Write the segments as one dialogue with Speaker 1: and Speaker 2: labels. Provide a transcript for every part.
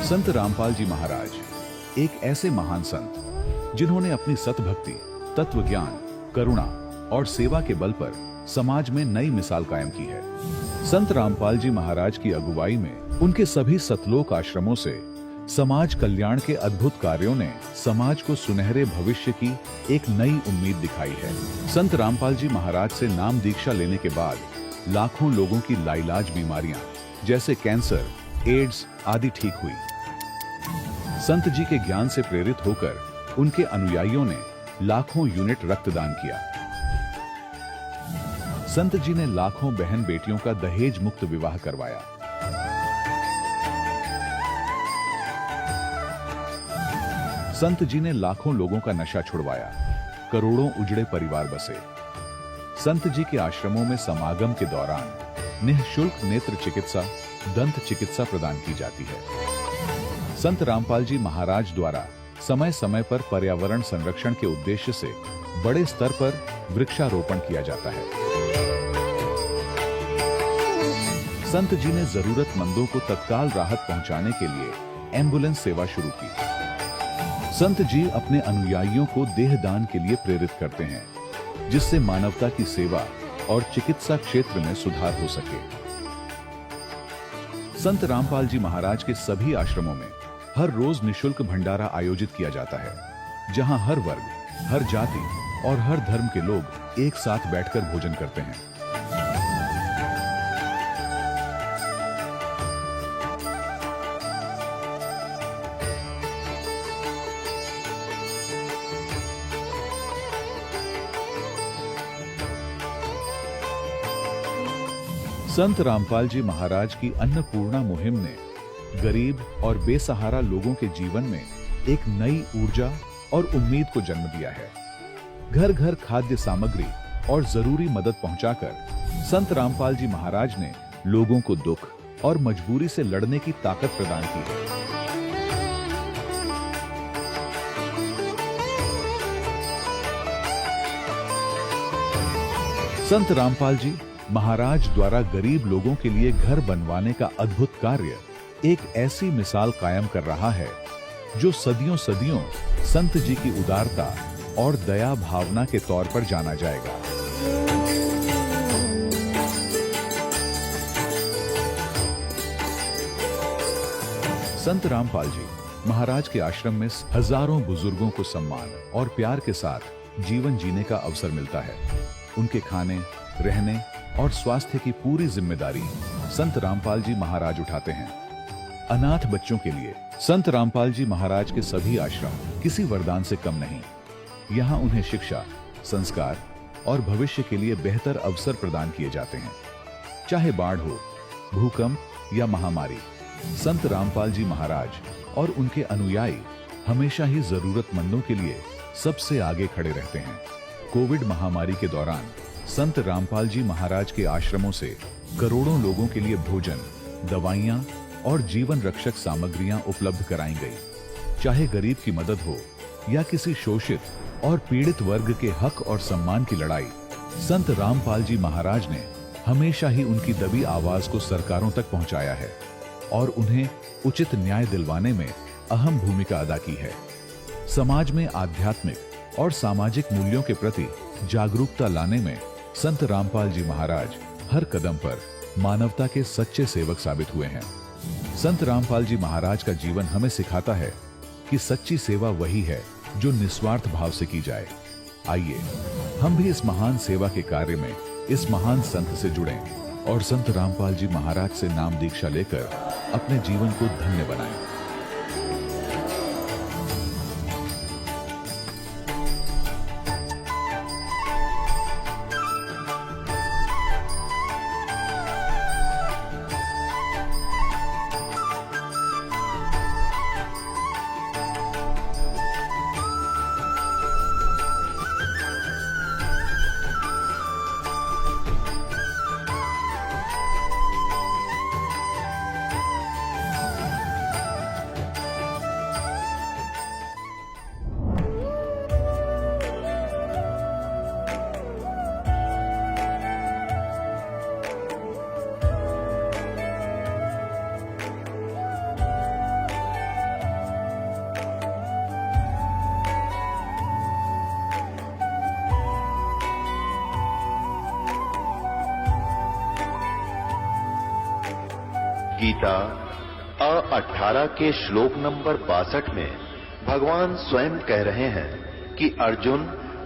Speaker 1: संत रामपाल जी महाराज एक ऐसे महान संत जिन्होंने अपनी सतभक्ति, तत्व ज्ञान, करुणा और सेवा के बल पर समाज में नई मिसाल कायम की है। संत रामपाल जी महाराज की अगुवाई में उनके सभी सतलोक आश्रमों से समाज कल्याण के अद्भुत कार्यों ने समाज को सुनहरे भविष्य की एक नई उम्मीद दिखाई है। संत रामपाल जी महाराज से नाम दीक्षा लेने के बाद लाखों लोगों की लाइलाज बीमारियां जैसे कैंसर, एड्स आदि ठीक हुई। संत जी के ज्ञान से प्रेरित होकर उनके अनुयायियों ने लाखों यूनिट रक्तदान किया। संत जी ने लाखों बहन बेटियों का दहेज मुक्त विवाह करवाया। संत जी ने लाखों लोगों का नशा छुड़वाया, करोड़ों उजड़े परिवार बसे। संत जी के आश्रमों में समागम के दौरान निःशुल्क नेत्र चिकित्सा, दंत चिकित्सा प्रदान की जाती है। संत रामपाल जी महाराज द्वारा समय समय पर पर्यावरण संरक्षण के उद्देश्य से बड़े स्तर पर वृक्षारोपण किया जाता है। संत जी ने जरूरतमंदों को तत्काल राहत पहुंचाने के लिए एम्बुलेंस सेवा शुरू की। संत जी अपने अनुयायियों को देहदान के लिए प्रेरित करते हैं, जिससे मानवता की सेवा और चिकित्सा क्षेत्र में सुधार हो सके। संत रामपाल जी महाराज के सभी आश्रमों में हर रोज निःशुल्क भंडारा आयोजित किया जाता है, जहां हर वर्ग, हर जाति और हर धर्म के लोग एक साथ बैठकर भोजन करते हैं। संत रामपाल जी महाराज की अन्नपूर्णा मुहिम ने गरीब और बेसहारा लोगों के जीवन में एक नई ऊर्जा और उम्मीद को जन्म दिया है। घर घर खाद्य सामग्री और जरूरी मदद पहुंचाकर संत रामपाल जी महाराज ने लोगों को दुख और मजबूरी से लड़ने की ताकत प्रदान की है। संत रामपाल जी महाराज द्वारा गरीब लोगों के लिए घर बनवाने का अद्भुत कार्य एक ऐसी मिसाल कायम कर रहा है जो सदियों सदियों संत जी की उदारता और दया भावना के तौर पर जाना जाएगा। संत रामपाल जी महाराज के आश्रम में हजारों बुजुर्गों को सम्मान और प्यार के साथ जीवन जीने का अवसर मिलता है। उनके खाने, रहने और स्वास्थ्य की पूरी जिम्मेदारी संत रामपाल जी महाराज उठाते हैं। अनाथ बच्चों के लिए संत रामपाल जी महाराज के सभी आश्रम किसी वरदान से कम नहीं। यहाँ उन्हें शिक्षा, संस्कार और भविष्य के लिए बेहतर अवसर प्रदान किए जाते हैं। चाहे बाढ़ हो, भूकंप या महामारी, संत रामपाल जी महाराज और उनके अनुयायी हमेशा ही जरूरतमंदों के लिए सबसे आगे खड़े रहते हैं। कोविड महामारी के दौरान संत रामपाल जी महाराज के आश्रमों से करोड़ों लोगों के लिए भोजन, दवाइयां और जीवन रक्षक सामग्रियां उपलब्ध कराई गई। चाहे गरीब की मदद हो या किसी शोषित और पीड़ित वर्ग के हक और सम्मान की लड़ाई, संत रामपाल जी महाराज ने हमेशा ही उनकी दबी आवाज को सरकारों तक पहुंचाया है और उन्हें उचित न्याय दिलवाने में अहम भूमिका अदा की है। समाज में आध्यात्मिक और सामाजिक मूल्यों के प्रति जागरूकता लाने में संत रामपाल जी महाराज हर कदम पर मानवता के सच्चे सेवक साबित हुए हैं। संत रामपाल जी महाराज का जीवन हमें सिखाता है कि सच्ची सेवा वही है जो निस्वार्थ भाव से की जाए। आइए हम भी इस महान सेवा के कार्य में इस महान संत से जुड़ें और संत रामपाल जी महाराज से नाम दीक्षा लेकर अपने जीवन को धन्य बनाएं।
Speaker 2: गीता 18 के श्लोक नंबर 62 में भगवान स्वयं कह रहे हैं कि अर्जुन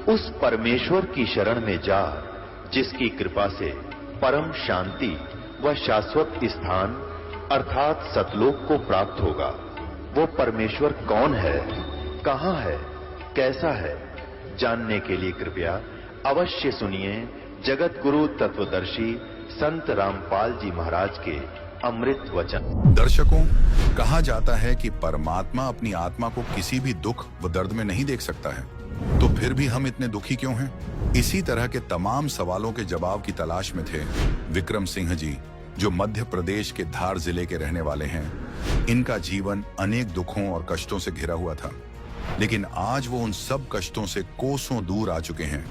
Speaker 2: उस परमेश्वर की शरण में जा जिसकी कृपा से परम शांति व शाश्वत स्थान अर्थात सतलोक को प्राप्त होगा। वो परमेश्वर कौन है, कहां है, कैसा है, जानने के लिए कृपया अवश्य सुनिए जगत गुरु तत्वदर्शी संत रामपाल जी महाराज के अमृत वचन।
Speaker 3: दर्शकों, कहा जाता है कि परमात्मा अपनी आत्मा को किसी भी दुख व दर्द में नहीं देख सकता है, तो फिर भी हम इतने दुखी क्यों हैं? इसी तरह के तमाम सवालों के जवाब की तलाश में थे विक्रम सिंह जी, जो मध्य प्रदेश के धार जिले के रहने वाले हैं। इनका जीवन अनेक दुखों और कष्टों से घिरा हुआ था, लेकिन आज वो उन सब कष्टों से कोसों दूर आ चुके हैं।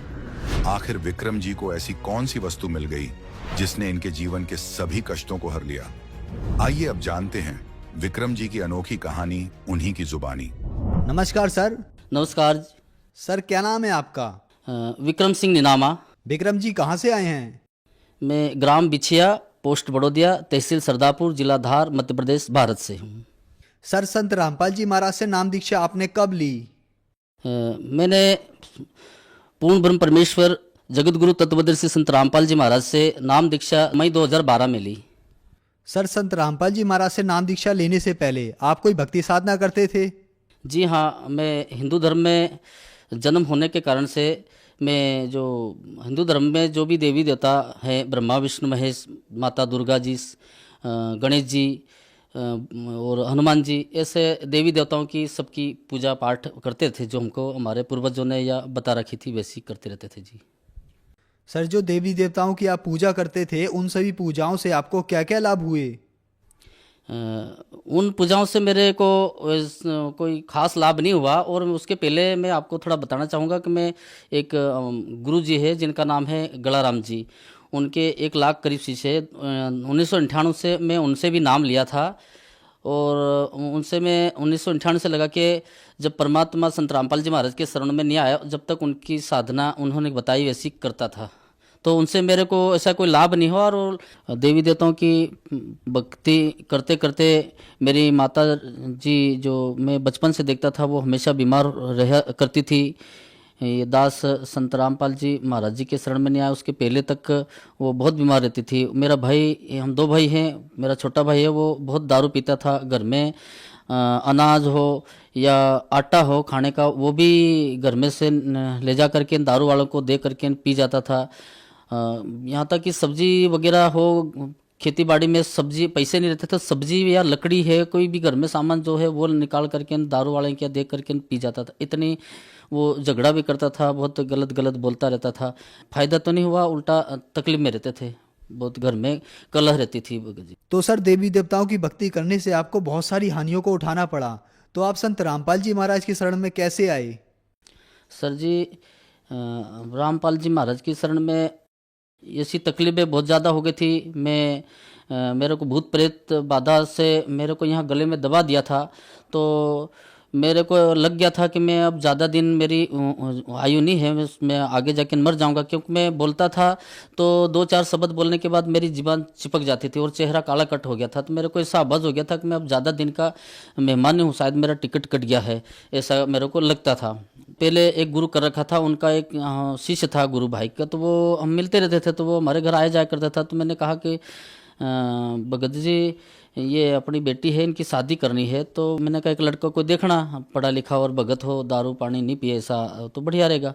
Speaker 3: आखिर विक्रम जी को ऐसी कौन सी वस्तु मिल गई जिसने इनके जीवन के सभी कष्टों को हर लिया? आइए अब जानते हैं विक्रम जी की अनोखी कहानी उन्हीं की जुबानी।
Speaker 4: नमस्कार सर।
Speaker 5: नमस्कार।
Speaker 4: सर क्या नाम है आपका?
Speaker 5: विक्रम सिंह निनामा।
Speaker 4: विक्रम जी कहाँ से आए हैं?
Speaker 5: मैं ग्राम बिछिया, पोस्ट बड़ौदिया, तहसील सरदापुर, जिला धार, मध्य प्रदेश, भारत से हूँ।
Speaker 4: सर संत रामपाल जी महाराज से नाम दीक्षा आपने कब ली?
Speaker 5: मैंने पूर्ण ब्रह्म परमेश्वर जगत गुरु तत्वदर्शी संत रामपाल जी महाराज से नाम दीक्षा मई 2012 में ली।
Speaker 4: सर संत रामपाल जी महाराज से नाम दीक्षा लेने से पहले आप कोई भक्ति साधना करते थे?
Speaker 5: जी हाँ, मैं हिंदू धर्म में जन्म होने के कारण से मैं जो हिंदू धर्म में जो भी देवी देवता हैं, ब्रह्मा विष्णु महेश, माता दुर्गा जी, गणेश जी और हनुमान जी, ऐसे देवी देवताओं की सबकी पूजा पाठ करते थे, जो हमको हमारे पूर्वजों ने या बता रखी थी वैसी करते रहते थे जी।
Speaker 4: सर जो देवी देवताओं की आप पूजा करते थे, उन सभी पूजाओं से आपको क्या क्या लाभ हुए?
Speaker 5: उन पूजाओं से मेरे को कोई खास लाभ नहीं हुआ। और उसके पहले मैं आपको थोड़ा बताना चाहूँगा कि मैं एक गुरु जी है जिनका नाम है गलाराम जी, उनके 1 लाख करीब शीशे 1998 से मैं उनसे भी नाम लिया था। और उनसे मैं 1998 से लगा के जब परमात्मा संत रामपाल जी महाराज के शरण में नहीं आया, जब तक उनकी साधना उन्होंने बताई वैसी करता था, तो उनसे मेरे को ऐसा कोई लाभ नहीं हुआ। और देवी देवताओं की भक्ति करते करते मेरी माता जी, जो मैं बचपन से देखता था, वो हमेशा बीमार रहा करती थी। ये दास संत रामपाल जी महाराज जी के शरण में नहीं आया उसके पहले तक वो बहुत बीमार रहती थी। मेरा भाई, हम 2 भाई हैं, मेरा छोटा भाई है, वो बहुत दारू पीता था। घर में अनाज हो या आटा हो खाने का, वो भी घर में से ले जा करके दारू वालों को दे करके पी जाता था। यहाँ तक कि सब्जी वगैरह हो, खेती बाड़ी में सब्जी, पैसे नहीं रहते थे, सब्जी या लकड़ी है, कोई भी घर में सामान जो है वो निकाल करके दारू वाले क्या दे करके पी जाता था। इतनी वो झगड़ा भी करता था, बहुत गलत गलत बोलता रहता था। फायदा तो नहीं हुआ, उल्टा तकलीफ में रहते थे, बहुत घर में कलह रहती थी।
Speaker 4: तो सर देवी देवताओं की भक्ति करने से आपको बहुत सारी हानियों को उठाना पड़ा, तो आप संत रामपाल जी महाराज की शरण में कैसे आए?
Speaker 5: सर जी, रामपाल जी महाराज की शरण में ऐसी तकलीफें बहुत ज़्यादा हो गई थी। मेरे को भूत प्रेत बाधा से मेरे को यहाँ गले में दबा दिया था, तो मेरे को लग गया था कि मैं अब ज़्यादा दिन मेरी आयु नहीं है, मैं आगे जाके मर जाऊंगा। क्योंकि मैं बोलता था तो 2-4 शब्द बोलने के बाद मेरी ज़ुबान चिपक जाती थी और चेहरा काला कट हो गया था। तो मेरे को ऐसा आभास हो गया था कि मैं अब ज़्यादा दिन का मेहमान नहीं हूँ, शायद मेरा टिकट कट गया है, ऐसा मेरे को लगता था। पहले एक गुरु कर रखा था, उनका एक शिष्य था गुरु भाई का, तो वो हम मिलते रहते थे, तो वो हमारे घर आया जाया करता था। तो मैंने कहा कि भगत जी, ये अपनी बेटी है, इनकी शादी करनी है। तो मैंने कहा एक लड़का को देखना, पढ़ा लिखा और भगत हो, दारू पानी नहीं पिए, ऐसा तो बढ़िया रहेगा।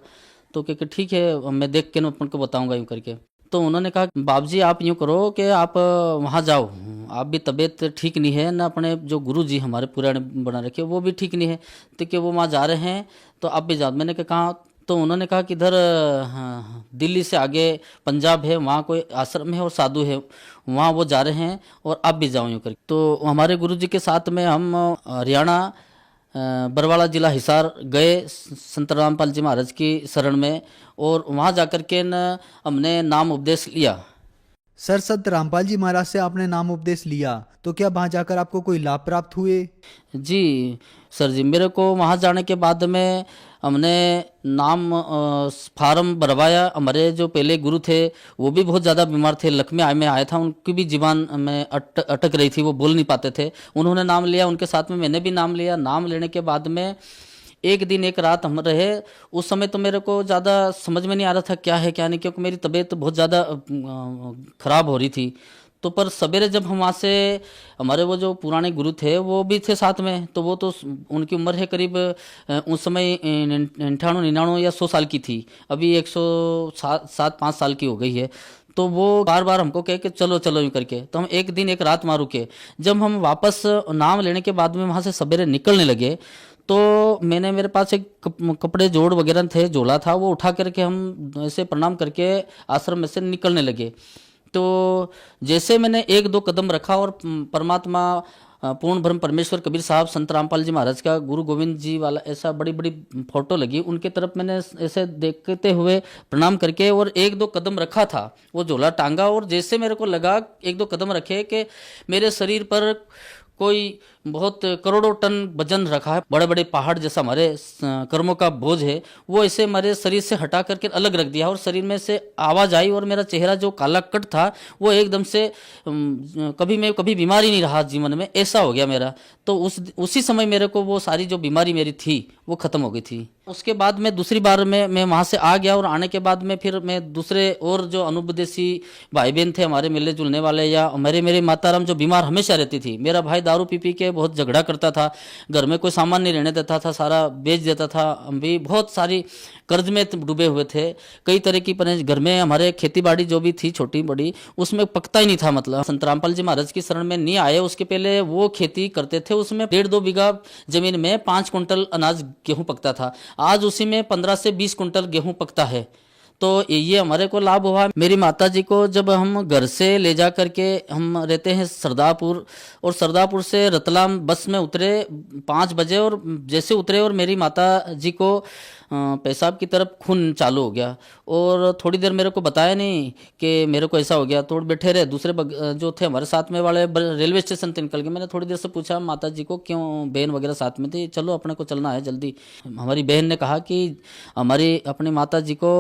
Speaker 5: तो क्या ठीक है, मैं देख के अपन को बताऊंगा यूँ करके। तो उन्होंने कहा बाप जी आप यूँ करो कि आप वहाँ जाओ, आप भी तबीयत ठीक नहीं है ना, अपने जो गुरु जी हमारे पुराने बना रखे वो भी ठीक नहीं है, तो कि वो वहाँ जा रहे हैं तो आप भी जाओ। मैंने कहा, तो उन्होंने कहा कि इधर दिल्ली से आगे पंजाब है, वहाँ कोई आश्रम है और साधु है, वहाँ वो जा रहे हैं और आप भी जाओ यूँ करके। तो हमारे गुरुजी के साथ में हम हरियाणा बरवाड़ा जिला हिसार गए संत रामपाल जी महाराज की शरण में, और वहाँ जाकर के हमने नाम उपदेश लिया।
Speaker 4: सर संत रामपाल जी महाराज से आपने नाम उपदेश लिया, तो क्या वहाँ जाकर आपको कोई लाभ प्राप्त हुए?
Speaker 5: जी सर जी, मेरे को वहाँ जाने के बाद में हमने नाम फार्म भरवाया। हमारे जो पहले गुरु थे वो भी बहुत ज़्यादा बीमार थे, लकवे में आया था, उनकी भी जीवान में अटक रही थी, वो बोल नहीं पाते थे। उन्होंने नाम लिया, उनके साथ में मैंने भी नाम लिया। नाम लेने के बाद में एक दिन एक रात हम रहे। उस समय तो मेरे को ज़्यादा समझ में नहीं आ रहा था क्या है क्या नहीं, क्योंकि मेरी तबीयत बहुत ज़्यादा ख़राब हो रही थी। तो पर सवेरे जब हम वहाँ से, हमारे वो जो पुराने गुरु थे वो भी थे साथ में, तो वो तो उनकी उम्र है करीब उस समय 98 99 या 100 साल की थी, अभी 107 5 साल की हो गई है। तो वो बार बार हमको कहे कि चलो चलो यूँ करके, तो हम एक दिन एक रात वहाँ रुके। जब हम वापस नाम लेने के बाद में वहाँ से सवेरे निकलने लगे, तो मैंने, मेरे पास एक कपड़े जोड़ वगैरह थे, झोला था, वो उठा करके हम ऐसे प्रणाम करके आश्रम में से निकलने लगे। तो जैसे मैंने एक दो कदम रखा और परमात्मा पूर्ण ब्रह्म परमेश्वर कबीर साहब संत रामपाल जी महाराज का गुरु गोविंद जी वाला ऐसा बड़ी बड़ी फोटो लगी, उनके तरफ मैंने ऐसे देखते हुए प्रणाम करके और एक दो कदम रखा था, वो झोला टांगा, और जैसे मेरे को लगा एक दो कदम रखे कि मेरे शरीर पर कोई बहुत करोड़ों टन वजन रखा है, बड़े बड़े पहाड़ जैसा हमारे कर्मों का बोझ है, वो ऐसे हमारे शरीर से हटा करके अलग रख दिया, और शरीर में से आवाज़ आई, और मेरा चेहरा जो काला कट था वो एकदम से मैं कभी बीमारी नहीं रहा जीवन में, ऐसा हो गया मेरा। तो उसी समय मेरे को वो सारी जो बीमारी मेरी थी वो ख़त्म हो गई थी। उसके बाद मैं दूसरी बार मैं वहाँ से आ गया, और आने के बाद में फिर मैं दूसरे और जो अनुपदेशी भाई बहन थे हमारे मिलने जुलने वाले, या मेरे माताराम जो बीमार हमेशा रहती थी, मेरा भाई दारू पी के बहुत झगड़ा करता था, घर में कोई सामान नहीं रहने देता था, सारा बेच देता था, हम भी बहुत सारी कर्ज में डूबे हुए थे, कई तरह की घर में हमारे खेती बाड़ी जो भी थी छोटी बड़ी, उसमें पकता ही नहीं था। मतलब संत रामपाल जी महाराज की शरण में नहीं आए उसके पहले वो खेती करते थे, उसमें 1.5-2 बीघा जमीन में 5 कुंटल अनाज गेहूं पकता था, आज उसी में 15 से 20 कुंटल गेहूं पकता है। तो ये हमारे को लाभ हुआ। मेरी माता जी को जब हम घर से ले जा करके, हम रहते हैं सरदारपुर, और सरदारपुर से रतलाम बस में उतरे 5 बजे, और जैसे उतरे और मेरी माता जी को पेशाब की तरफ खून चालू हो गया, और थोड़ी देर मेरे को बताया नहीं कि मेरे को ऐसा हो गया, तो बैठे रहे। दूसरे जो थे हमारे साथ में वाले रेलवे स्टेशन से निकल गए। मैंने थोड़ी देर से पूछा माता जी को, क्यों, बहन वगैरह साथ में थी, चलो अपने को चलना है जल्दी। हमारी बहन ने कहा कि हमारी अपनी माता जी को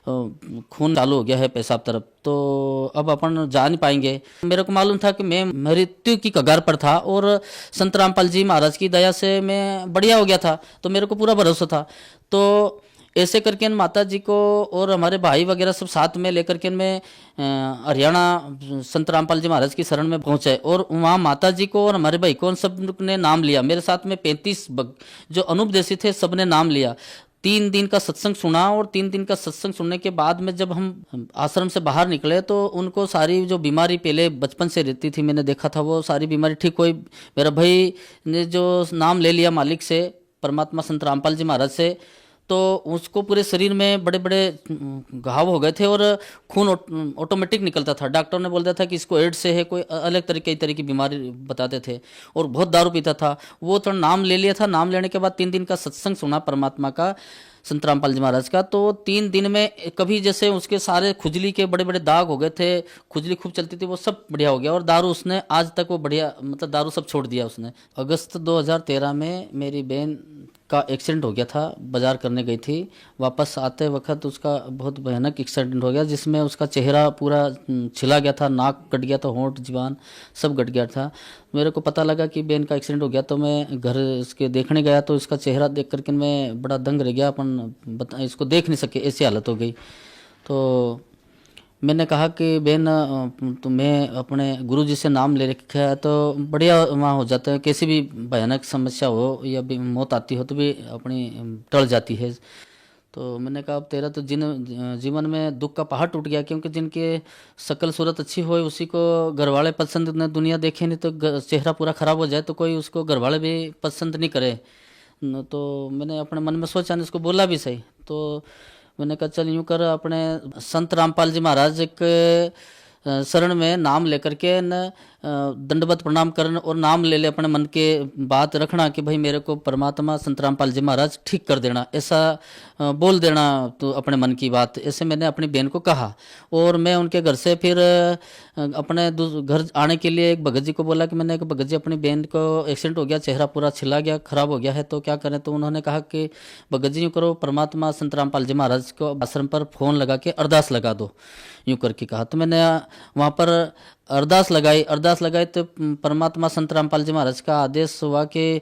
Speaker 5: खून चालू हो गया है पेशाब तरफ, तो अब अपन जा नहीं पाएंगे। मेरे को मालूम था कि मैं मृत्यु की कगार पर था, और संत रामपाल जी महाराज की दया से मैं बढ़िया हो गया था, तो मेरे को पूरा भरोसा था। तो ऐसे करके माता जी को और हमारे भाई वगैरह सब साथ में लेकर के मैं हरियाणा संत रामपाल जी महाराज की शरण में पहुंचे, और वहाँ माता जी को और हमारे भाई को सब ने नाम लिया। मेरे साथ में 35 जो अनुपदेशी थे सबने नाम लिया। 3 दिन का सत्संग सुना, और 3 दिन का सत्संग सुनने के बाद में जब हम आश्रम से बाहर निकले, तो उनको सारी जो बीमारी पहले बचपन से रहती थी, मैंने देखा था, वो सारी बीमारी ठीक हुई। मेरा भाई ने जो नाम ले लिया मालिक से, परमात्मा संत रामपाल जी महाराज से, तो उसको पूरे शरीर में बड़े बड़े घाव हो गए थे, और खून ऑटोमेटिक निकलता था। डॉक्टर ने बोल दिया था कि इसको एड्स से है, कोई अलग तरह की बीमारी बताते थे, और बहुत दारू पीता था। वो तो नाम ले लिया था। नाम लेने के बाद 3 दिन का सत्संग सुना परमात्मा का, संत रामपाल जी महाराज का, तो 3 दिन में कभी जैसे उसके सारे खुजली के बड़े बड़े दाग हो गए थे, खुजली खूब चलती थी, वो सब बढ़िया हो गया। और दारू उसने आज तक वो बढ़िया, मतलब दारू सब छोड़ दिया उसने। अगस्त 2013 में मेरी बहन का एक्सीडेंट हो गया था, बाजार करने गई थी, वापस आते वक्त उसका बहुत भयानक एक्सीडेंट हो गया, जिसमें उसका चेहरा पूरा छिला गया था, नाक कट गया था, होंठ जीवान सब कट गया था। मेरे को पता लगा कि बहन का एक्सीडेंट हो गया, तो मैं घर इसके देखने गया, तो इसका चेहरा देख करके मैं बड़ा दंग रह गया। अपन इसको देख नहीं सके, ऐसी हालत हो गई। तो मैंने कहा कि बहन, तो मैं अपने गुरुजी से नाम ले रखा है, तो बढ़िया वहाँ हो जाता है, कैसी भी भयानक समस्या हो या भी मौत आती हो तो भी अपनी टल जाती है। तो मैंने कहा अब तेरा तो जीवन में दुख का पहाड़ टूट गया, क्योंकि जिनके शकल सूरत अच्छी हो उसी को घरवाले पसंद न, दुनिया देखे नहीं तो चेहरा पूरा ख़राब हो जाए तो कोई उसको घरवाले भी पसंद नहीं करे। तो मैंने अपने मन में सोचा, इसको बोला भी सही। तो मैंने कहा चल यूँ कर, अपने संत रामपाल जी महाराज एक शरण में नाम लेकर के न दंडवत प्रणाम करना और नाम ले ले अपने मन के बात रखना कि भाई मेरे को परमात्मा संत रामपाल जी महाराज ठीक कर देना, ऐसा बोल देना तो अपने मन की बात। ऐसे मैंने अपनी बहन को कहा और मैं उनके घर से फिर अपने घर आने के लिए एक भगत जी को बोला कि मैंने एक भगत जी अपनी बहन को एक्सीडेंट हो गया, चेहरा पूरा छिला गया, खराब हो गया है, तो क्या करें। तो उन्होंने कहा कि भगत जी यूँ करो, परमात्मा संत रामपाल जी महाराज को आश्रम पर फ़ोन लगा के अरदास लगा दो, यूँ करके कहा। तो मैंने वहाँ पर अरदास लगाई तो परमात्मा संत रामपाल जी महाराज का आदेश हुआ कि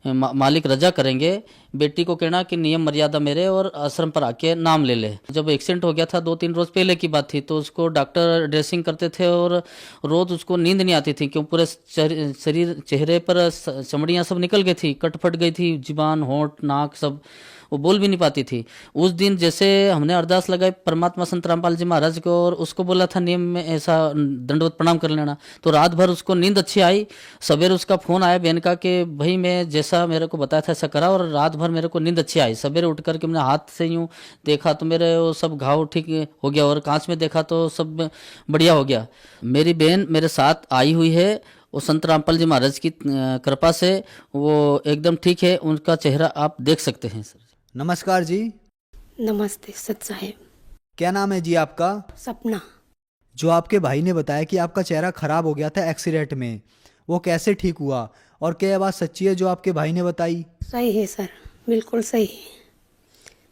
Speaker 5: मालिक रजा करेंगे, बेटी को कहना कि नियम मर्यादा मेरे और आश्रम पर आके नाम ले ले। जब एक्सीडेंट हो गया था 2-3 रोज पहले की बात थी, तो उसको डॉक्टर ड्रेसिंग करते थे और रोज उसको नींद नहीं आती थी, क्यों पूरे शरीर चेहरे पर चमड़ियाँ सब निकल गई थी, कट फट गई थी, जुबान होंठ नाक सब, वो बोल भी नहीं पाती थी। उस दिन जैसे हमने अरदास लगाई परमात्मा संत रामपाल जी महाराज को और उसको बोला था नियम में ऐसा दंडवत प्रणाम कर लेना, तो रात भर उसको नींद अच्छी आई। सवेरे उसका फ़ोन आया बहन का कि भाई मैं जैसा मेरे को बताया था ऐसा करा, और रात भर मेरे को नींद अच्छी आई। सवेरे उठ करके मैंने हाथ से यूँ देखा तो मेरे वो सब घाव ठीक हो गया, और कांच में देखा तो सब बढ़िया हो गया। मेरी बहन मेरे साथ आई हुई है, वो संत रामपाल जी महाराज की कृपा से वो एकदम ठीक है, उनका चेहरा आप देख सकते हैं। सर
Speaker 4: नमस्कार जी।
Speaker 6: नमस्ते सत साहेब।
Speaker 4: क्या नाम है जी आपका?
Speaker 6: सपना।
Speaker 4: जो आपके भाई ने बताया कि आपका चेहरा खराब हो गया था एक्सीडेंट में, वो कैसे ठीक हुआ और क्या यह बात सच्ची है जो आपके भाई ने बताई?
Speaker 6: सही है सर, बिल्कुल सही है।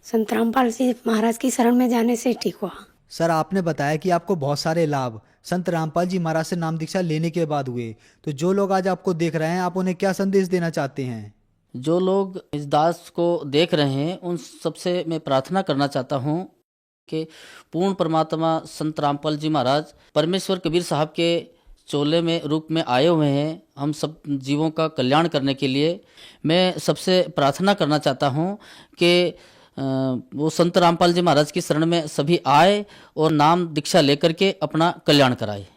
Speaker 6: संत रामपाल जी महाराज की शरण में जाने से ठीक हुआ।
Speaker 4: सर आपने बताया कि आपको बहुत सारे लाभ संत रामपाल जी महाराज से नाम दीक्षा लेने के बाद हुए, तो जो लोग आज आपको देख रहे हैं आप उन्हें क्या संदेश देना चाहते हैं?
Speaker 5: जो लोग इस दास को देख रहे हैं उन सबसे मैं प्रार्थना करना चाहता हूँ कि पूर्ण परमात्मा संत रामपाल जी महाराज परमेश्वर कबीर साहब के चोले में रूप में आए हुए हैं हम सब जीवों का कल्याण करने के लिए। मैं सबसे प्रार्थना करना चाहता हूँ कि वो संत रामपाल जी महाराज की शरण में सभी आए और नाम दीक्षा लेकर के अपना कल्याण कराए।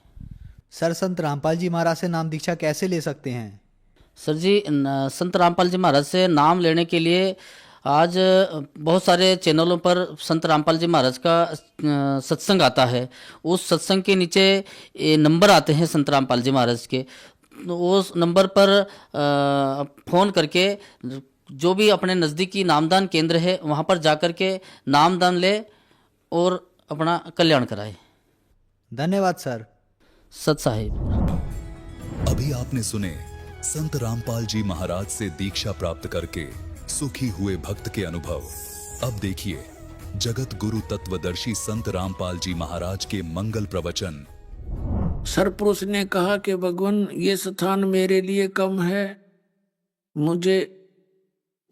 Speaker 4: सर संत रामपाल जी महाराज से नाम दीक्षा कैसे ले सकते हैं?
Speaker 5: सर जी संत रामपाल जी महाराज से नाम लेने के लिए आज बहुत सारे चैनलों पर संत रामपाल जी महाराज का सत्संग आता है। उस सत्संग के नीचे नंबर आते हैं संत रामपाल जी महाराज के, उस नंबर पर फ़ोन करके जो भी अपने नज़दीकी नामदान केंद्र है वहाँ पर जाकर के नामदान ले और अपना कल्याण कराए।
Speaker 4: धन्यवाद सर।
Speaker 5: सत साहिब।
Speaker 7: अभी आपने सुने संत रामपाल जी महाराज से दीक्षा प्राप्त करके सुखी हुए भक्त के अनुभव। अब देखिए जगत गुरु तत्वदर्शी संत रामपाल जी महाराज के मंगल प्रवचन।
Speaker 8: सरपुरुष ने कहा कि भगवान ये स्थान मेरे लिए कम है, मुझे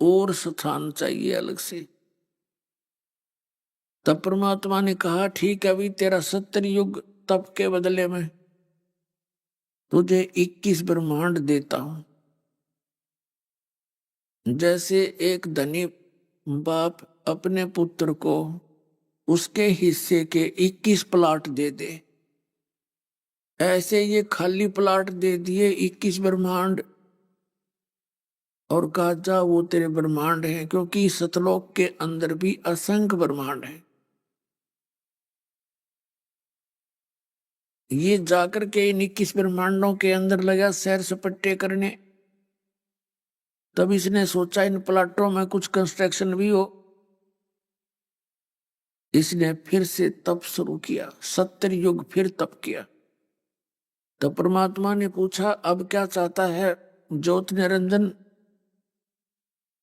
Speaker 8: और स्थान चाहिए अलग से। तब परमात्मा ने कहा ठीक है, अभी तेरा 70 युग तप के बदले में तुझे 21 ब्रह्मांड देता हूं। जैसे एक धनी बाप अपने पुत्र को उसके हिस्से के 21 प्लाट दे दे, ऐसे ये खाली प्लाट दे दिए 21 ब्रह्मांड, और कहा जा वो तेरे ब्रह्मांड हैं, क्योंकि सतलोक के अंदर भी असंख्य ब्रह्मांड हैं। ये जाकर के इन 21 ब्रह्मांडों के अंदर लगा सैर सपट्टे करने। तब इसने सोचा इन प्लाटों में कुछ कंस्ट्रक्शन भी हो। इसने फिर से तप शुरू किया, 70 युग फिर तप किया। तब परमात्मा ने पूछा अब क्या चाहता है ज्योत निरंजन?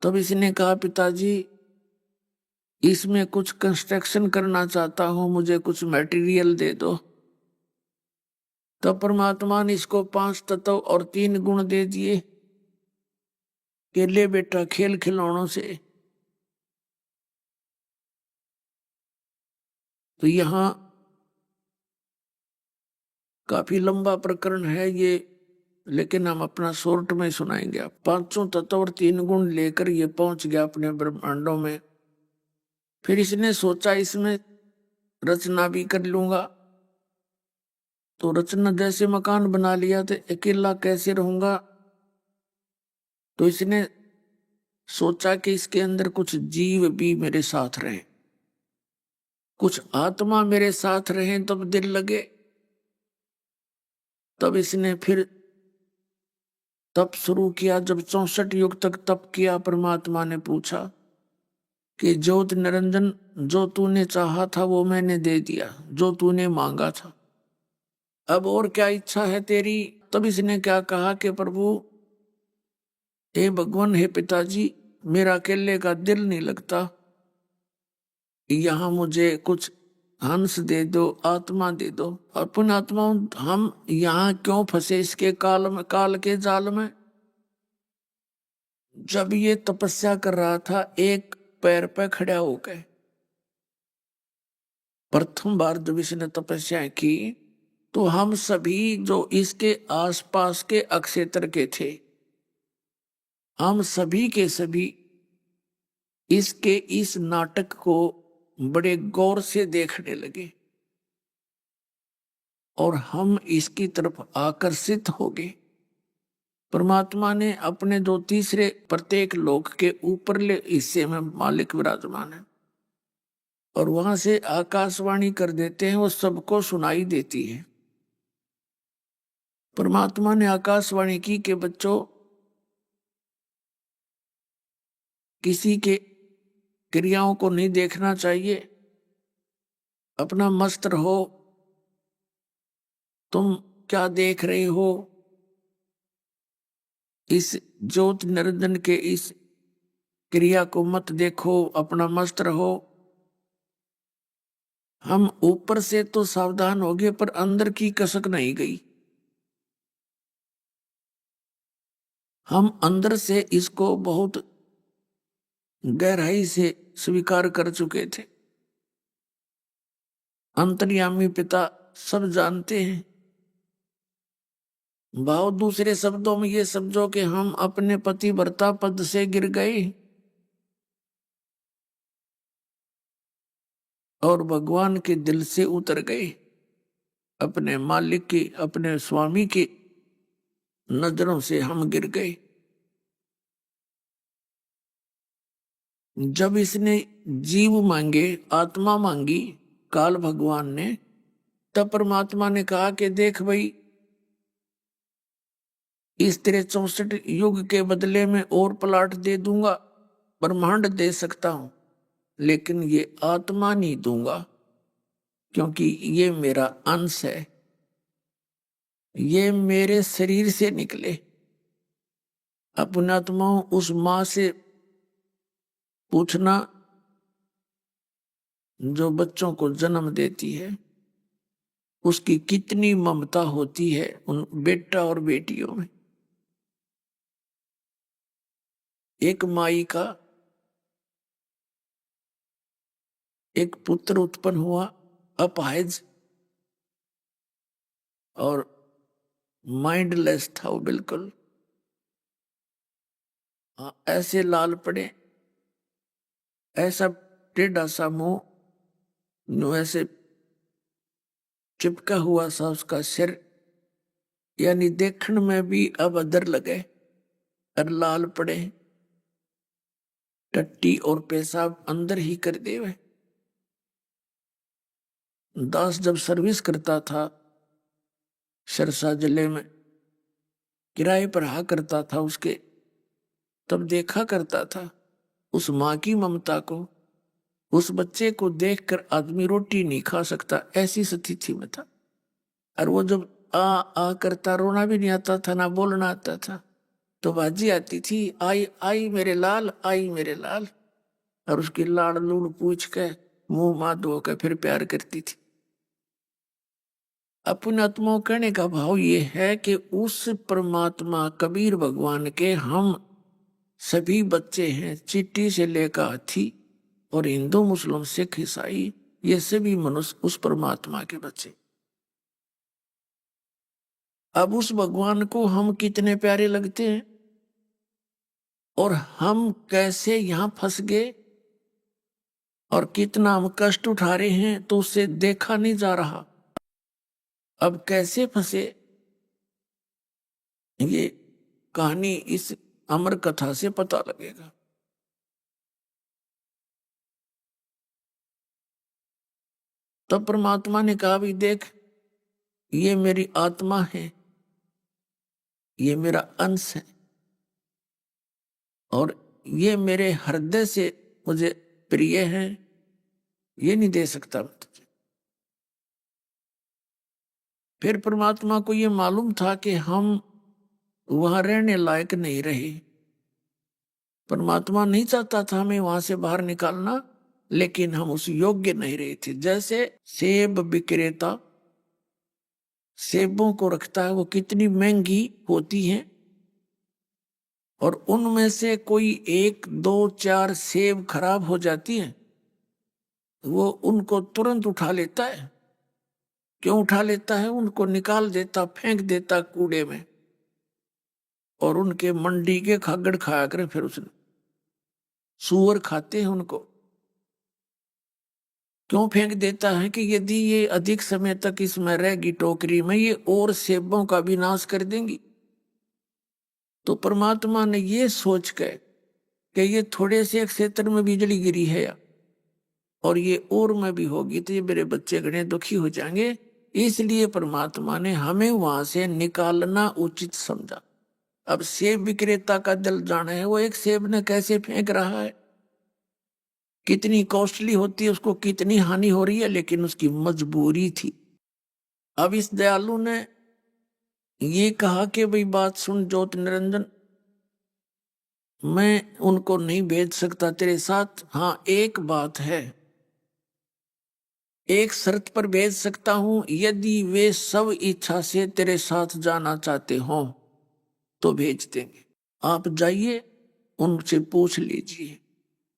Speaker 8: तब इसने कहा पिताजी इसमें कुछ कंस्ट्रक्शन करना चाहता हूं, मुझे कुछ मटेरियल दे दो। तब परमात्मा ने इसको 5 तत्व और 3 गुण दे दिए कि ले बेटा खेल खिलौनों से। तो यहां काफी लंबा प्रकरण है ये, लेकिन हम अपना शॉर्ट में सुनाएंगे। 5 तत्व और 3 गुण लेकर ये पहुंच गया अपने ब्रह्मांडों में। फिर इसने सोचा इसमें रचना भी कर लूंगा। तो रचना जैसे मकान बना लिया, तो अकेला कैसे रहूंगा? तो इसने सोचा कि इसके अंदर कुछ जीव भी मेरे साथ रहें, कुछ आत्मा मेरे साथ रहें, तब दिल लगे। तब इसने फिर तप शुरू किया। जब 64 युग तक तप किया, परमात्मा ने पूछा कि ज्योत निरंजन, जो तूने चाहा था वो मैंने दे दिया, जो तूने मांगा था, अब और क्या इच्छा है तेरी। तब इसने क्या कहा कि प्रभु, हे भगवान, हे पिताजी, मेरा अकेले का दिल नहीं लगता, यहाँ मुझे कुछ हंस दे दो, आत्मा दे दो। अपन आत्मा, हम यहाँ क्यों फंसे इसके काल के जाल में। जब ये तपस्या कर रहा था, एक पैर पे खड़ा हो गए। प्रथम बार जब इसने तपस्या की तो हम सभी जो इसके आसपास के अक्षेत्र के थे, हम सभी के सभी इसके इस नाटक को बड़े गौर से देखने लगे और हम इसकी तरफ आकर्षित हो गए। परमात्मा ने अपने जो तीसरे प्रत्येक लोक के ऊपरले हिस्से में मालिक विराजमान है और वहां से आकाशवाणी कर देते हैं, वो सबको सुनाई देती है। परमात्मा ने आकाशवाणी की कि बच्चों, किसी के क्रियाओं को नहीं देखना चाहिए, अपना मस्त रहो। तुम क्या देख रहे हो? इस ज्योत निरंजन के इस क्रिया को मत देखो, अपना मस्त रहो। हम ऊपर से तो सावधान हो गए, पर अंदर की कसक नहीं गई। हम अंदर से इसको बहुत गहराई से स्वीकार कर चुके थे। अंतर्यामी पिता सब जानते हैं। भाव दूसरे शब्दों में ये समझो कि हम अपने पतिव्रता पद से गिर गए और भगवान के दिल से उतर गए। अपने मालिक की, अपने स्वामी की नजरों से हम गिर गए। जब इसने जीव मांगे, आत्मा मांगी काल भगवान ने, तब परमात्मा ने कहा कि देख भाई, इस तेरे 64 युग के बदले में और प्लाट दे दूंगा, ब्रह्मांड दे सकता हूं, लेकिन ये आत्मा नहीं दूंगा, क्योंकि ये मेरा अंश है, ये मेरे शरीर से निकले। अपने आत्माओं, उस मां से पूछना जो बच्चों को जन्म देती है, उसकी कितनी ममता होती है उन बेटा और बेटियों में। एक माई का एक पुत्र उत्पन्न हुआ, अपाहिज और माइंडलेस था वो बिल्कुल। ऐसे लाल पड़े, ऐसा टेढ़ा सा मुंह, ऐसे चिपका हुआ सा उसका सिर, यानी देखने में भी अभद्र लगे और लाल पड़े, टट्टी और पेशाब अंदर ही कर देवे। दास जब सर्विस करता था सरसा जिले में, किराए पर रहा करता था उसके, तब देखा करता था उस माँ की ममता को। उस बच्चे को देखकर आदमी रोटी नहीं खा सकता, ऐसी स्थिति में था। और वो जब आ करता, रोना भी नहीं आता था, ना बोलना आता था, तो बाजी आती थी, आई आई मेरे लाल, आई मेरे लाल, और उसकी लाड़ लूड़ पूछ के मुंह माँ धो के फिर प्यार करती थी। अपने आत्माओं कहने का भाव ये है कि उस परमात्मा कबीर भगवान के हम सभी बच्चे हैं, चिट्टी से लेकर हाथी और हिंदू मुस्लिम सिख ईसाई, ये सभी मनुष्य उस परमात्मा के बच्चे। अब उस भगवान को हम कितने प्यारे लगते हैं और हम कैसे यहां फंस गए और कितना हम कष्ट उठा रहे हैं, तो उसे देखा नहीं जा रहा। अब कैसे फंसे, ये कहानी इस अमर कथा से पता लगेगा। तब परमात्मा ने कहा भी देख, ये मेरी आत्मा है, ये मेरा अंश है और ये मेरे हृदय से मुझे प्रिय है, ये नहीं दे सकता मैं तुझे। फिर परमात्मा को ये मालूम था कि हम वहां रहने लायक नहीं रहे। परमात्मा नहीं चाहता था हमें वहां से बाहर निकालना, लेकिन हम उस योग्य नहीं रहे थे। जैसे सेब विक्रेता सेबों को रखता है, वो कितनी महंगी होती हैं, और उनमें से कोई 1 2 4 सेब खराब हो जाती हैं, वो उनको तुरंत उठा लेता है। क्यों उठा लेता है? उनको निकाल देता, फेंक देता कूड़े में, और उनके मंडी के खागड़ खाया करे फिर उसने। सूअर खाते हैं उनको। क्यों फेंक देता है? कि यदि ये अधिक समय तक इसमें रहेगी टोकरी में, ये और सेबों का विनाश कर देंगी। तो परमात्मा ने ये सोच के कि ये थोड़े से क्षेत्र में बिजली गिरी है और ये और में भी होगी तो ये मेरे बच्चे घने दुखी हो जाएंगे, इसलिए परमात्मा ने हमें वहां से निकालना उचित समझा। अब सेब विक्रेता का दिल जाना है, वो एक सेब ने कैसे फेंक रहा है, कितनी कॉस्टली होती है, उसको कितनी हानि हो रही है, लेकिन उसकी मजबूरी थी। अब इस दयालु ने ये कहा कि भाई बात सुन ज्योत निरंजन, मैं उनको नहीं भेज सकता तेरे साथ। हाँ, एक बात है, एक शर्त पर भेज सकता हूं, यदि वे सब इच्छा से तेरे साथ जाना चाहते हो तो भेज देंगे। आप जाइए, उनसे पूछ लीजिए।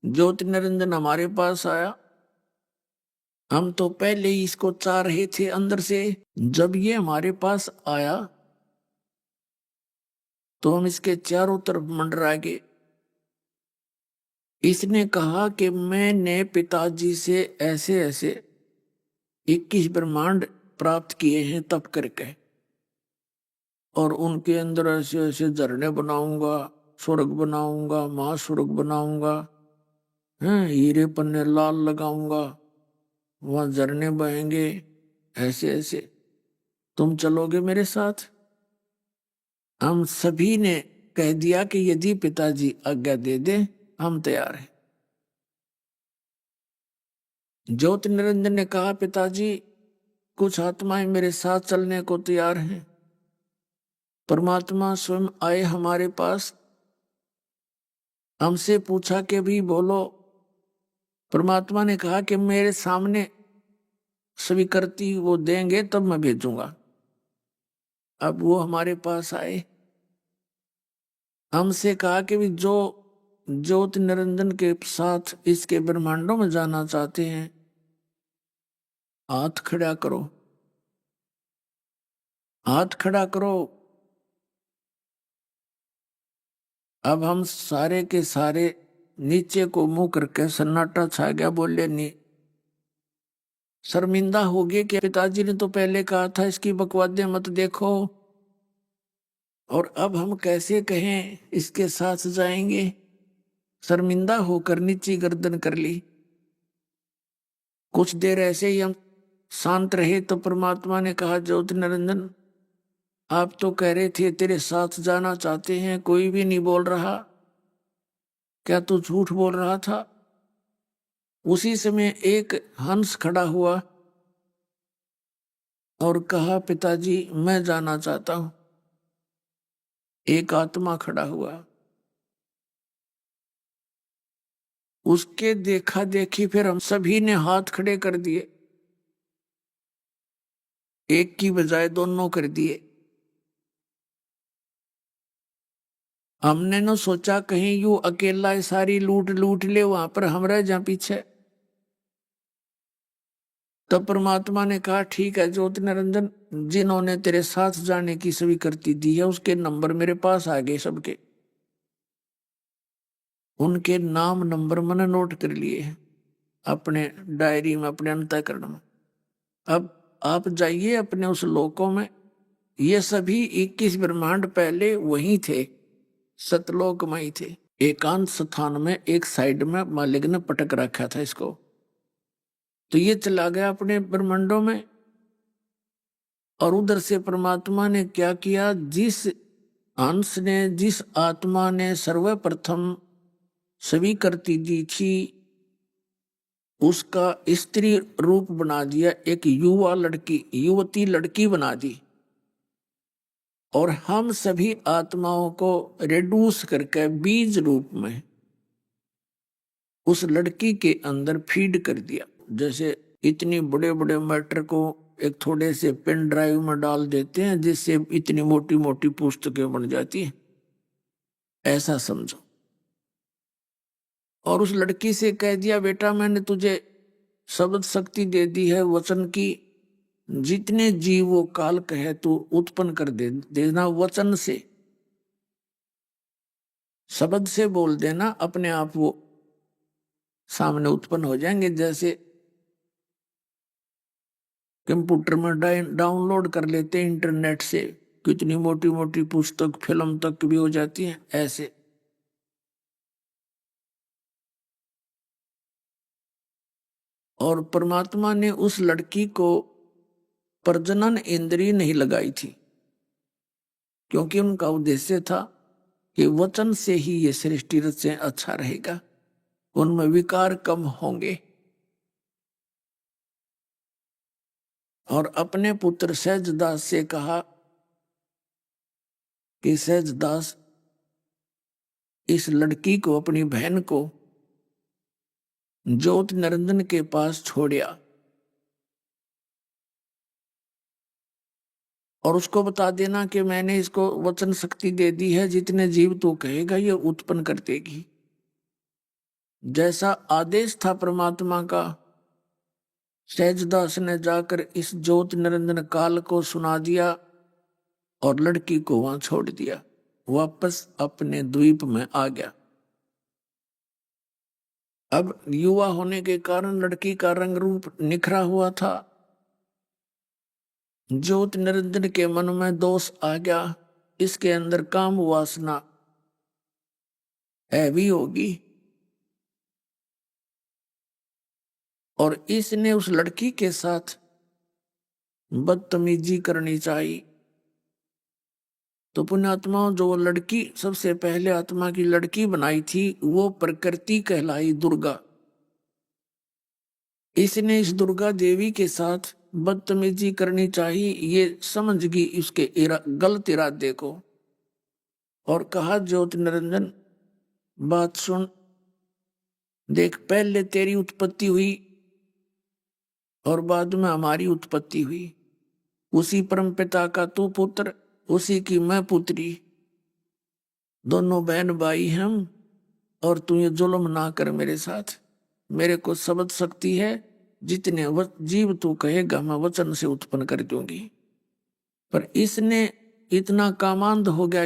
Speaker 8: ज्योति निरंजन हमारे पास आया, हम तो पहले ही इसको चाह रहे थे अंदर से। जब ये हमारे पास आया तो हम इसके चारों तरफ मंडरा गए। इसने कहा कि मैंने पिताजी से ऐसे ऐसे 21 ब्रह्मांड प्राप्त किए हैं तप करके, और उनके अंदर ऐसे ऐसे झरने बनाऊंगा, स्वर्ग बनाऊंगा, महास्वर्ग बनाऊंगा, हीरे पन्ने लाल लगाऊंगा, वहां झरने बहेंगे, ऐसे ऐसे। तुम चलोगे मेरे साथ? हम सभी ने कह दिया कि यदि पिताजी आज्ञा दे दे हम तैयार हैं। ज्योति निरंजन ने कहा, पिताजी कुछ आत्माएं मेरे साथ चलने को तैयार हैं। परमात्मा स्वयं आए हमारे पास, हमसे पूछा कि भी बोलो। परमात्मा ने कहा कि मेरे सामने स्वीकृति वो देंगे तब मैं भेजूंगा। अब वो हमारे पास आए, हमसे कहा कि भी जो ज्योति निरंजन के साथ इसके ब्रह्मांडों में जाना चाहते हैं हाथ खड़ा करो, हाथ खड़ा करो। अब हम सारे के सारे नीचे को मुंह करके सन्नाटा छा गया, बोले नहीं। शर्मिंदा हो गए कि पिताजी ने तो पहले कहा था इसकी बकवादें मत देखो, और अब हम कैसे कहें इसके साथ जाएंगे। शर्मिंदा होकर नीची गर्दन कर ली। कुछ देर ऐसे ही हम शांत रहे तो परमात्मा ने कहा, ज्योति निरंजन आप तो कह रहे थे तेरे साथ जाना चाहते हैं, कोई भी नहीं बोल रहा, क्या तू झूठ बोल रहा था? उसी समय एक हंस खड़ा हुआ और कहा, पिताजी मैं जाना चाहता हूं। एक आत्मा खड़ा हुआ, उसके देखा देखी फिर हम सभी ने हाथ खड़े कर दिए, एक की बजाय दोनों कर दिए। हमने न सोचा कहीं यू अकेला सारी लूट लूट ले, वहां पर हम रह जा पीछे। तब परमात्मा ने कहा, ठीक है ज्योति निरंजन, जिन्होंने तेरे साथ जाने की स्वीकृति दी है उसके नंबर मेरे पास आ गए सबके। उनके नाम नंबर मैंने नोट कर लिए हैं अपने डायरी में, अपने अंतःकरण में। अब आप जाइए अपने उस लोकों में, ये सभी 21 ब्रह्मांड पहले वहीं थे, सतलोक में ही थे। एकांत स्थान में एक साइड में मालिक ने पटक रखा था इसको, तो ये चला गया अपने ब्रह्मांडों में। और उधर से परमात्मा ने क्या किया, जिस हंस ने जिस आत्मा ने सर्वप्रथम स्वीकृति दी थी उसका स्त्री रूप बना दिया, एक युवती लड़की बना दी। और हम सभी आत्माओं को रिड्यूस करके बीज रूप में उस लड़की के अंदर फीड कर दिया। जैसे इतनी बड़े बड़े मैटर को एक थोड़े से पेन ड्राइव में डाल देते हैं जिससे इतनी मोटी मोटी पुस्तकें बन जाती हैं, ऐसा समझो। और उस लड़की से कह दिया, बेटा मैंने तुझे शब्द शक्ति दे दी है वचन की, जितने जीव वो काल कहे तू उत्पन्न कर देना वचन से, शब्द से बोल देना, अपने आप वो सामने उत्पन्न हो जाएंगे। जैसे कंप्यूटर में डाउनलोड कर लेते हैं इंटरनेट से, कितनी मोटी मोटी पुस्तक फिल्म तक भी हो जाती है, ऐसे। और परमात्मा ने उस लड़की को प्रजनन इंद्रिय नहीं लगाई थी, क्योंकि उनका उद्देश्य था कि वचन से ही ये सृष्टि रचना अच्छा रहेगा, उनमें विकार कम होंगे। और अपने पुत्र सहजदास से कहा कि सहजदास इस लड़की को, अपनी बहन को ज्योति निरंजन के पास छोड़िया और उसको बता देना कि मैंने इसको वचन शक्ति दे दी है, जितने जीव तू कहेगा ये उत्पन्न कर देगी। जैसा आदेश था परमात्मा का, सहजदास ने जाकर इस ज्योति निरंजन काल को सुना दिया और लड़की को वहां छोड़ दिया, वापस अपने द्वीप में आ गया। अब युवा होने के कारण लड़की का रंग रूप निखरा हुआ था। ज्योति निरंजन के मन में दोष आ गया, इसके अंदर काम वासना है भी होगी, और इसने उस लड़की के साथ बदतमीजी करनी चाहिए। तो पुण्यात्माओं, जो लड़की सबसे पहले आत्मा की लड़की बनाई थी वो प्रकृति कहलाई दुर्गा। इसने इस दुर्गा देवी के साथ बदतमीजी करनी चाहिए, ये समझ गई उसके गलत इरादे को, और कहा ज्योति निरंजन बात सुन, देख पहले तेरी उत्पत्ति हुई और बाद में हमारी उत्पत्ति हुई, उसी परम पिता का तू पुत्र, उसी की मैं पुत्री, दोनों बहन भाई हम, और तू ये जुल्म ना कर मेरे साथ। मेरे को शब्द शक्ति है, जितने जीव तू कहेगा मैं वचन से उत्पन्न कर दूंगी। पर इसने इतना कामांध हो गया,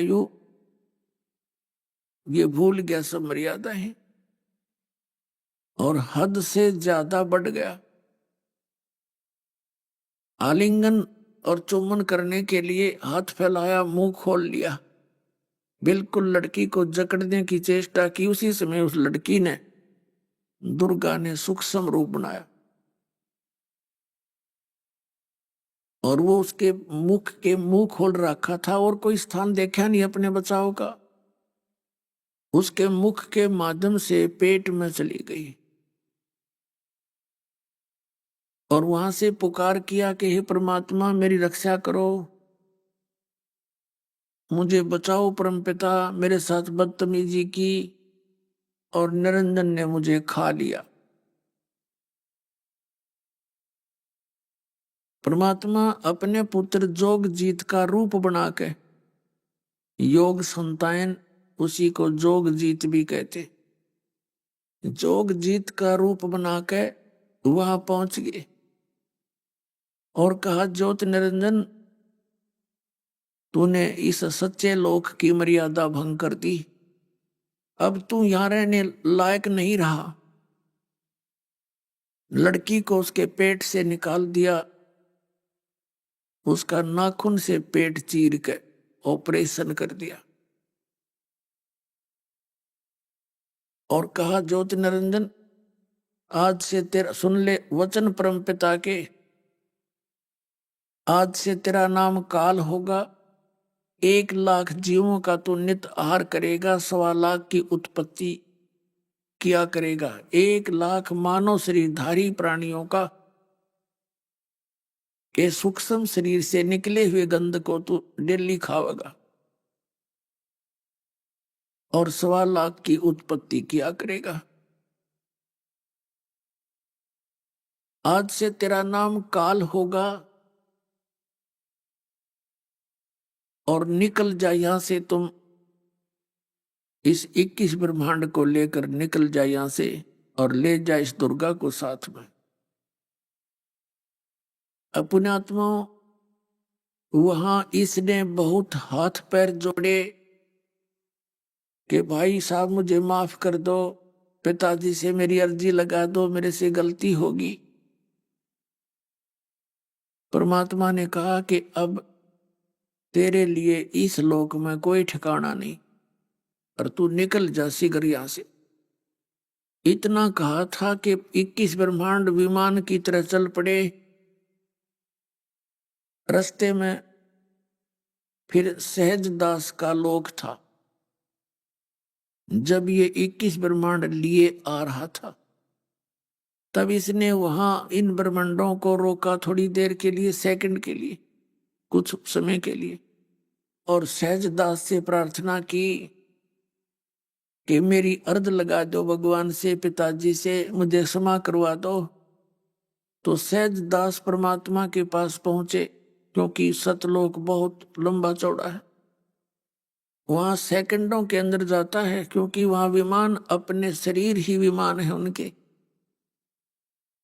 Speaker 8: ये भूल गया सब मर्यादा है और हद से ज्यादा बढ़ गया। आलिंगन और चुम्बन करने के लिए हाथ फैलाया, मुंह खोल लिया, बिल्कुल लड़की को जकड़ने की चेष्टा की। उसी समय उस लड़की ने, दुर्गा ने सूक्ष्म रूप बनाया और वो उसके मुख के मुंह खोल रखा था और कोई स्थान देखा नहीं अपने बचाव का। उसके मुख के माध्यम से पेट में चली गई और वहां से पुकार किया कि हे परमात्मा मेरी रक्षा करो, मुझे बचाओ परमपिता, मेरे साथ बदतमीजी की और निरंजन ने मुझे खा लिया। परमात्मा अपने पुत्र जोग जीत का रूप बना के, योग संतान उसी को जोग जीत भी कहते, जोग जीत का रूप बना के वहां पहुंच गए और कहा ज्योति निरंजन तूने इस सच्चे लोक की मर्यादा भंग कर दी, अब तू यहां रहने लायक नहीं रहा। लड़की को उसके पेट से निकाल दिया, उसका नाखून से पेट चीर के ऑपरेशन कर दिया और कहा ज्योति निरंजन आज से तेरा, सुन ले वचन परमपिता के, आज से तेरा नाम काल होगा, 1 लाख जीवों का तो नित आहार करेगा, 1.25 लाख की उत्पत्ति किया करेगा। 1 लाख मानव शरीरधारी प्राणियों का के सूक्ष्म शरीर से निकले हुए गंध को तू डेली खावेगा और 1.25 लाख की उत्पत्ति किया करेगा। आज से तेरा नाम काल होगा और निकल जा यहां से, तुम इस 21 ब्रह्मांड को लेकर निकल जा यहां से और ले जा इस दुर्गा को साथ में। अपने आत्मा वहां इसने बहुत हाथ पैर जोड़े कि भाई साहब मुझे माफ कर दो, पिताजी से मेरी अर्जी लगा दो, मेरे से गलती होगी। परमात्मा ने कहा कि अब तेरे लिए इस लोक में कोई ठिकाना नहीं और तू निकल जा शीघ्र यहां से। इतना कहा था कि 21 ब्रह्मांड विमान की तरह चल पड़े। रास्ते में फिर सहज दास का लोक था। जब ये 21 ब्रह्मांड लिए आ रहा था तब इसने वहां इन ब्रह्मांडों को रोका थोड़ी देर के लिए, सेकंड के लिए, कुछ समय के लिए, और सहज दास से प्रार्थना की कि मेरी अर्ज लगा दो भगवान से, पिताजी से, मुझे क्षमा करवा दो। तो सहज दास परमात्मा के पास पहुंचे, क्योंकि सतलोक बहुत लंबा चौड़ा है, वहां सेकंडों के अंदर जाता है, क्योंकि वहां विमान अपने शरीर ही विमान है उनके।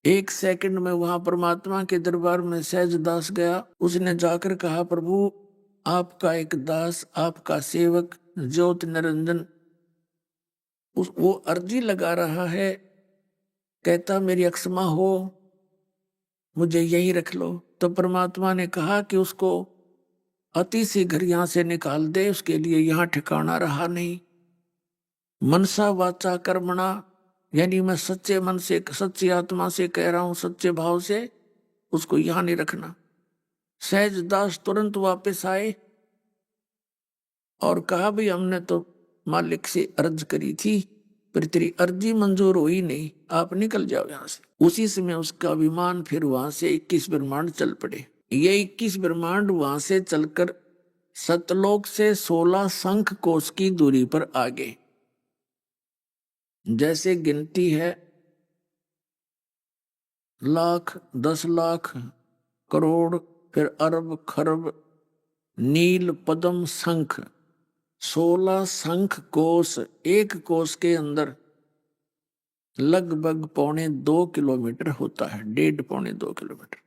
Speaker 8: 1 सेकंड में वहां परमात्मा के दरबार में सहज दास गया। उसने जाकर कहा, प्रभु आपका एक दास, आपका सेवक ज्योत निरंजन वो अर्जी लगा रहा है, कहता मेरी अक्षमा हो, मुझे यही रख लो। तो परमात्मा ने कहा कि उसको अति शीघ्र यहां से निकाल दे, उसके लिए यहां ठिकाना रहा नहीं। मनसा वाचा कर्मणा, यानी मैं सच्चे मन से, सच्ची आत्मा से कह रहा हूं, सच्चे भाव से, उसको यहां नहीं रखना। सहज दास तुरंत वापस आए और कहा भी हमने तो मालिक से अर्ज करी थी, पर तेरी अर्जी मंजूर हुई नहीं, आप निकल जाओ यहां से। उसी समय उसका विमान फिर वहां से 21 ब्रह्मांड चल पड़े। ये 21 ब्रह्मांड वहां से चलकर सतलोक से 16 शंख कोश की दूरी पर आ गए। जैसे गिनती है लाख, 10 लाख, करोड़, फिर अरब, खरब, नील, पद्म, शंख, 16 शंख कोश। एक कोश के अंदर लगभग 2.25 किलोमीटर होता है, 1.5-2 किलोमीटर।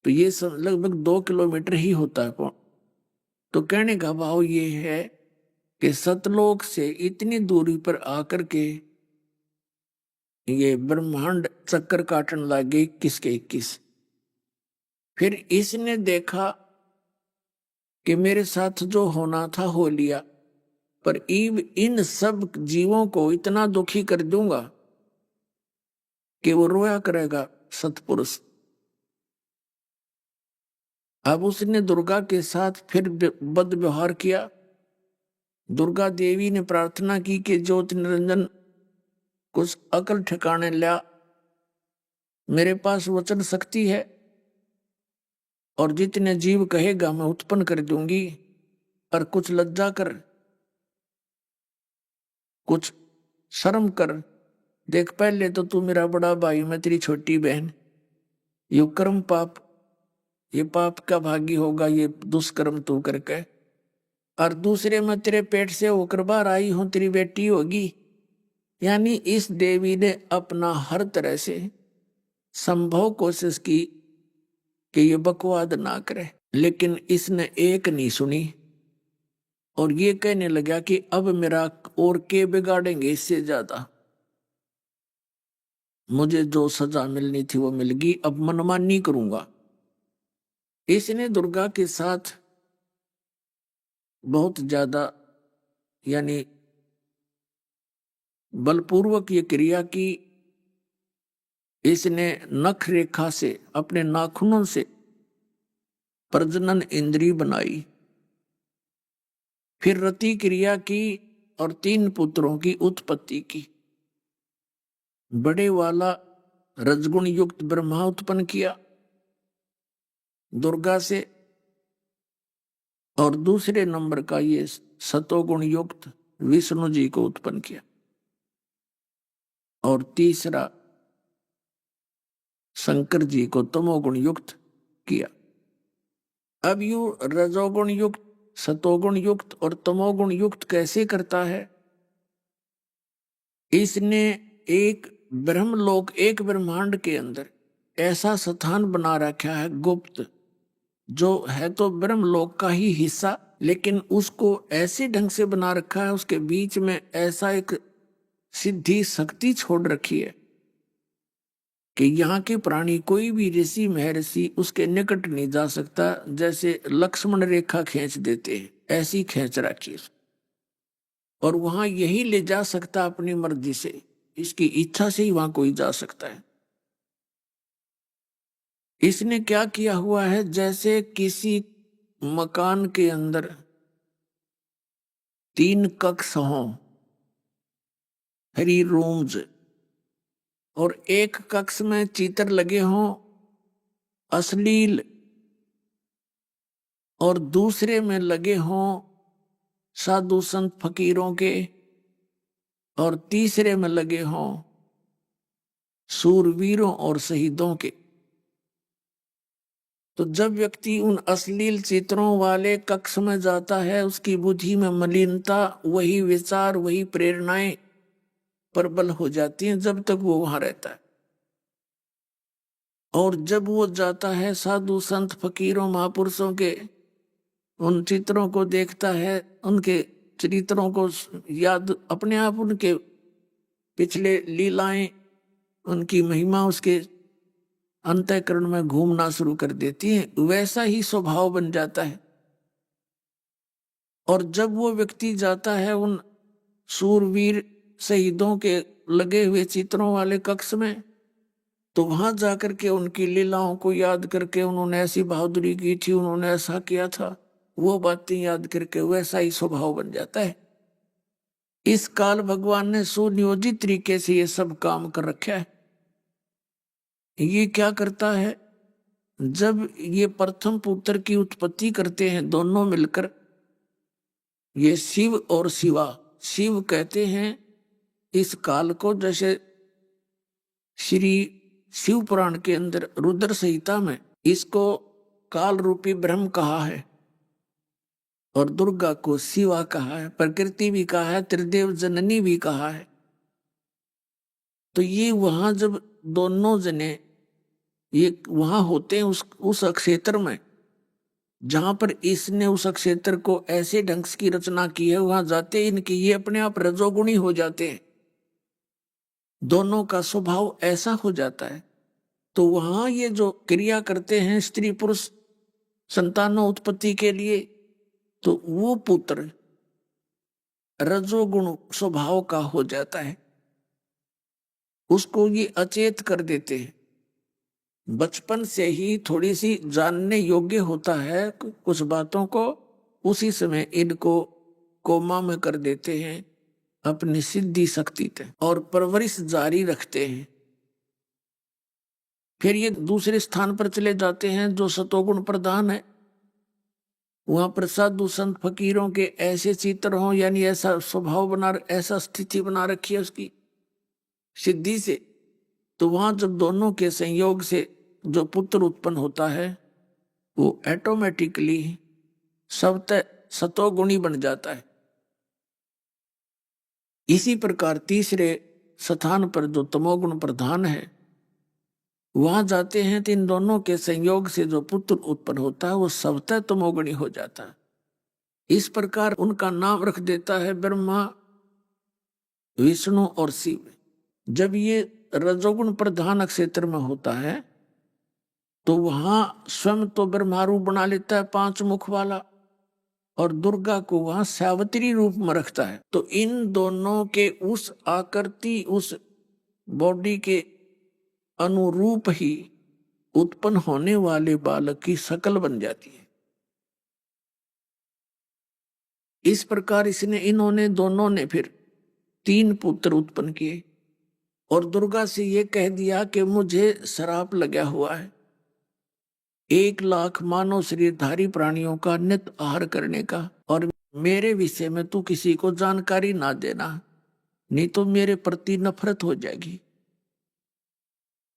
Speaker 8: तो ये सब लगभग 2 किलोमीटर ही होता है। तो कहने का भाव ये है कि सतलोक से इतनी दूरी पर आकर के ये ब्रह्मांड चक्कर काटने लगे 21 के 21। फिर इसने देखा कि मेरे साथ जो होना था हो लिया, पर इन सब जीवों को इतना दुखी कर दूंगा कि वो रोया करेगा सतपुरुष। अब उसने दुर्गा के साथ फिर बद व्यवहार किया। दुर्गा देवी ने प्रार्थना की कि ज्योति निरंजन कुछ अकल ठिकाने ला, मेरे पास वचन शक्ति है और जितने जीव कहेगा मैं उत्पन्न कर दूंगी, और कुछ लज्जा कर, कुछ शर्म कर। देख पहले तो तू मेरा बड़ा भाई, मैं तेरी छोटी बहन, ये कर्म पाप, ये पाप का भागी होगा ये दुष्कर्म तू करके, और दूसरे मैं तेरे पेट से होकर बाहर आई हूं, तेरी बेटी होगी। यानी इस देवी ने अपना हर तरह से संभव कोशिश की कि ये बकवाद ना करे, लेकिन इसने एक नहीं सुनी और ये कहने लगा कि अब मेरा और के बिगाड़ेंगे इससे ज्यादा, मुझे जो सजा मिलनी थी वो मिल गई, अब मनमानी करूंगा। इसने दुर्गा के साथ बहुत ज्यादा यानी बलपूर्वक ये क्रिया की। इसने नख रेखा से, अपने नाखूनों से प्रजनन इंद्री बनाई फिर रति क्रिया की और 3 पुत्रों की उत्पत्ति की। बड़े वाला रजगुण युक्त ब्रह्मा उत्पन्न किया दुर्गा से, और दूसरे नंबर का ये सतोगुण युक्त विष्णु जी को उत्पन्न किया, और तीसरा शंकर जी को तमोगुण युक्त किया। अब यू रजोगुण युक्त, सतोगुण युक्त और तमोगुण युक्त कैसे करता है? इसने एक ब्रह्मलोक, एक ब्रह्मांड के अंदर ऐसा स्थान बना रखा है गुप्त, जो है तो ब्रह्मलोक का ही हिस्सा, लेकिन उसको ऐसे ढंग से बना रखा है, उसके बीच में ऐसा एक सिद्धि शक्ति छोड़ रखी है कि यहाँ के प्राणी, कोई भी ऋषि महर्षि उसके निकट नहीं जा सकता। जैसे लक्ष्मण रेखा खींच देते हैं, ऐसी खींच रखी है, और वहां यही ले जा सकता अपनी मर्जी से, इसकी इच्छा से ही वहां कोई जा सकता है। इसने क्या किया हुआ है, जैसे किसी मकान के अंदर 3 कक्ष हों, 3 रूम्स, और एक कक्ष में चित्र लगे हों अश्लील, और दूसरे में लगे हों साधु संत फकीरों के, और तीसरे में लगे हों सूरवीरों और शहीदों के। तो जब व्यक्ति उन अश्लील चित्रों वाले कक्ष में जाता है, उसकी बुद्धि में मलिनता, वही विचार, वही प्रेरणाएं प्रबल हो जाती हैं जब तक वो वहां रहता है। और जब वो जाता है साधु संत फकीरों महापुरुषों के उन चित्रों को देखता है, उनके चरित्रों को याद, अपने आप उनके पिछले लीलाएं, उनकी महिमा उसके अंतःकरण में घूमना शुरू कर देती है, वैसा ही स्वभाव बन जाता है। और जब वो व्यक्ति जाता है उन सूरवीर शहीदों के लगे हुए चित्रों वाले कक्ष में, तो वहां जाकर के उनकी लीलाओं को याद करके, उन्होंने ऐसी बहादुरी की थी, उन्होंने ऐसा किया था, वो बातें याद करके वैसा ही स्वभाव बन जाता है। इस काल भगवान ने सुनियोजित तरीके से ये सब काम कर रखा है। ये क्या करता है, जब ये प्रथम पुत्र की उत्पत्ति करते हैं दोनों मिलकर, ये शिव और शिवा, शिव कहते हैं इस काल को, जैसे श्री शिव पुराण के अंदर रुद्र संहिता में इसको काल रूपी ब्रह्म कहा है, और दुर्गा को शिवा कहा है, प्रकृति भी कहा है, त्रिदेव जननी भी कहा है। तो ये वहां जब दोनों जने ये वहां होते हैं उस क्षेत्र में, जहां पर इसने उस क्षेत्र को ऐसे ढंग की रचना की है, वहां जाते इनकी ये अपने आप रजोगुणी हो जाते हैं, दोनों का स्वभाव ऐसा हो जाता है। तो वहां ये जो क्रिया करते हैं स्त्री पुरुष संतानों उत्पत्ति के लिए, तो वो पुत्र रजोगुण स्वभाव का हो जाता है, उसको ये अचेत कर देते हैं। बचपन से ही थोड़ी सी जानने योग्य होता है कुछ बातों को, उसी समय इनको कोमा में कर देते हैं अपनी सिद्धि शक्ति से, और परवरिश जारी रखते हैं। फिर ये दूसरे स्थान पर चले जाते हैं जो सतोगुण प्रधान है, वहां पर साधु संत फकीरों के ऐसे चित्र हों, यानी ऐसा स्वभाव बना, ऐसा स्थिति बना रखी है उसकी सिद्धि से, तो वहां जब दोनों के संयोग से जो पुत्र उत्पन्न होता है, वो ऑटोमेटिकली स्वतः सतोगुणी बन जाता है। इसी प्रकार तीसरे स्थान पर जो तमोगुण प्रधान है, वहां जाते हैं तो इन दोनों के संयोग से जो पुत्र उत्पन्न होता है वो स्वतः तमोगुणी हो जाता है। इस प्रकार उनका नाम रख देता है ब्रह्मा, विष्णु और शिव। जब ये रजोगुण प्रधान क्षेत्र में होता है तो वहां स्वयं तो ब्रह्मा रूप बना लेता है 5 मुख वाला, और दुर्गा को वहां सावित्री रूप में रखता है। तो इन दोनों के उस आकृति, उस बॉडी के अनुरूप ही उत्पन्न होने वाले बालक की शकल बन जाती है। इस प्रकार इन्होंने दोनों ने फिर 3 पुत्र उत्पन्न किए और दुर्गा से ये कह दिया कि मुझे श्राप लगा हुआ है 1 लाख मानव शरीरधारी प्राणियों का नित आहार करने का, और मेरे विषय में तू किसी को जानकारी ना देना, नहीं तो मेरे प्रति नफरत हो जाएगी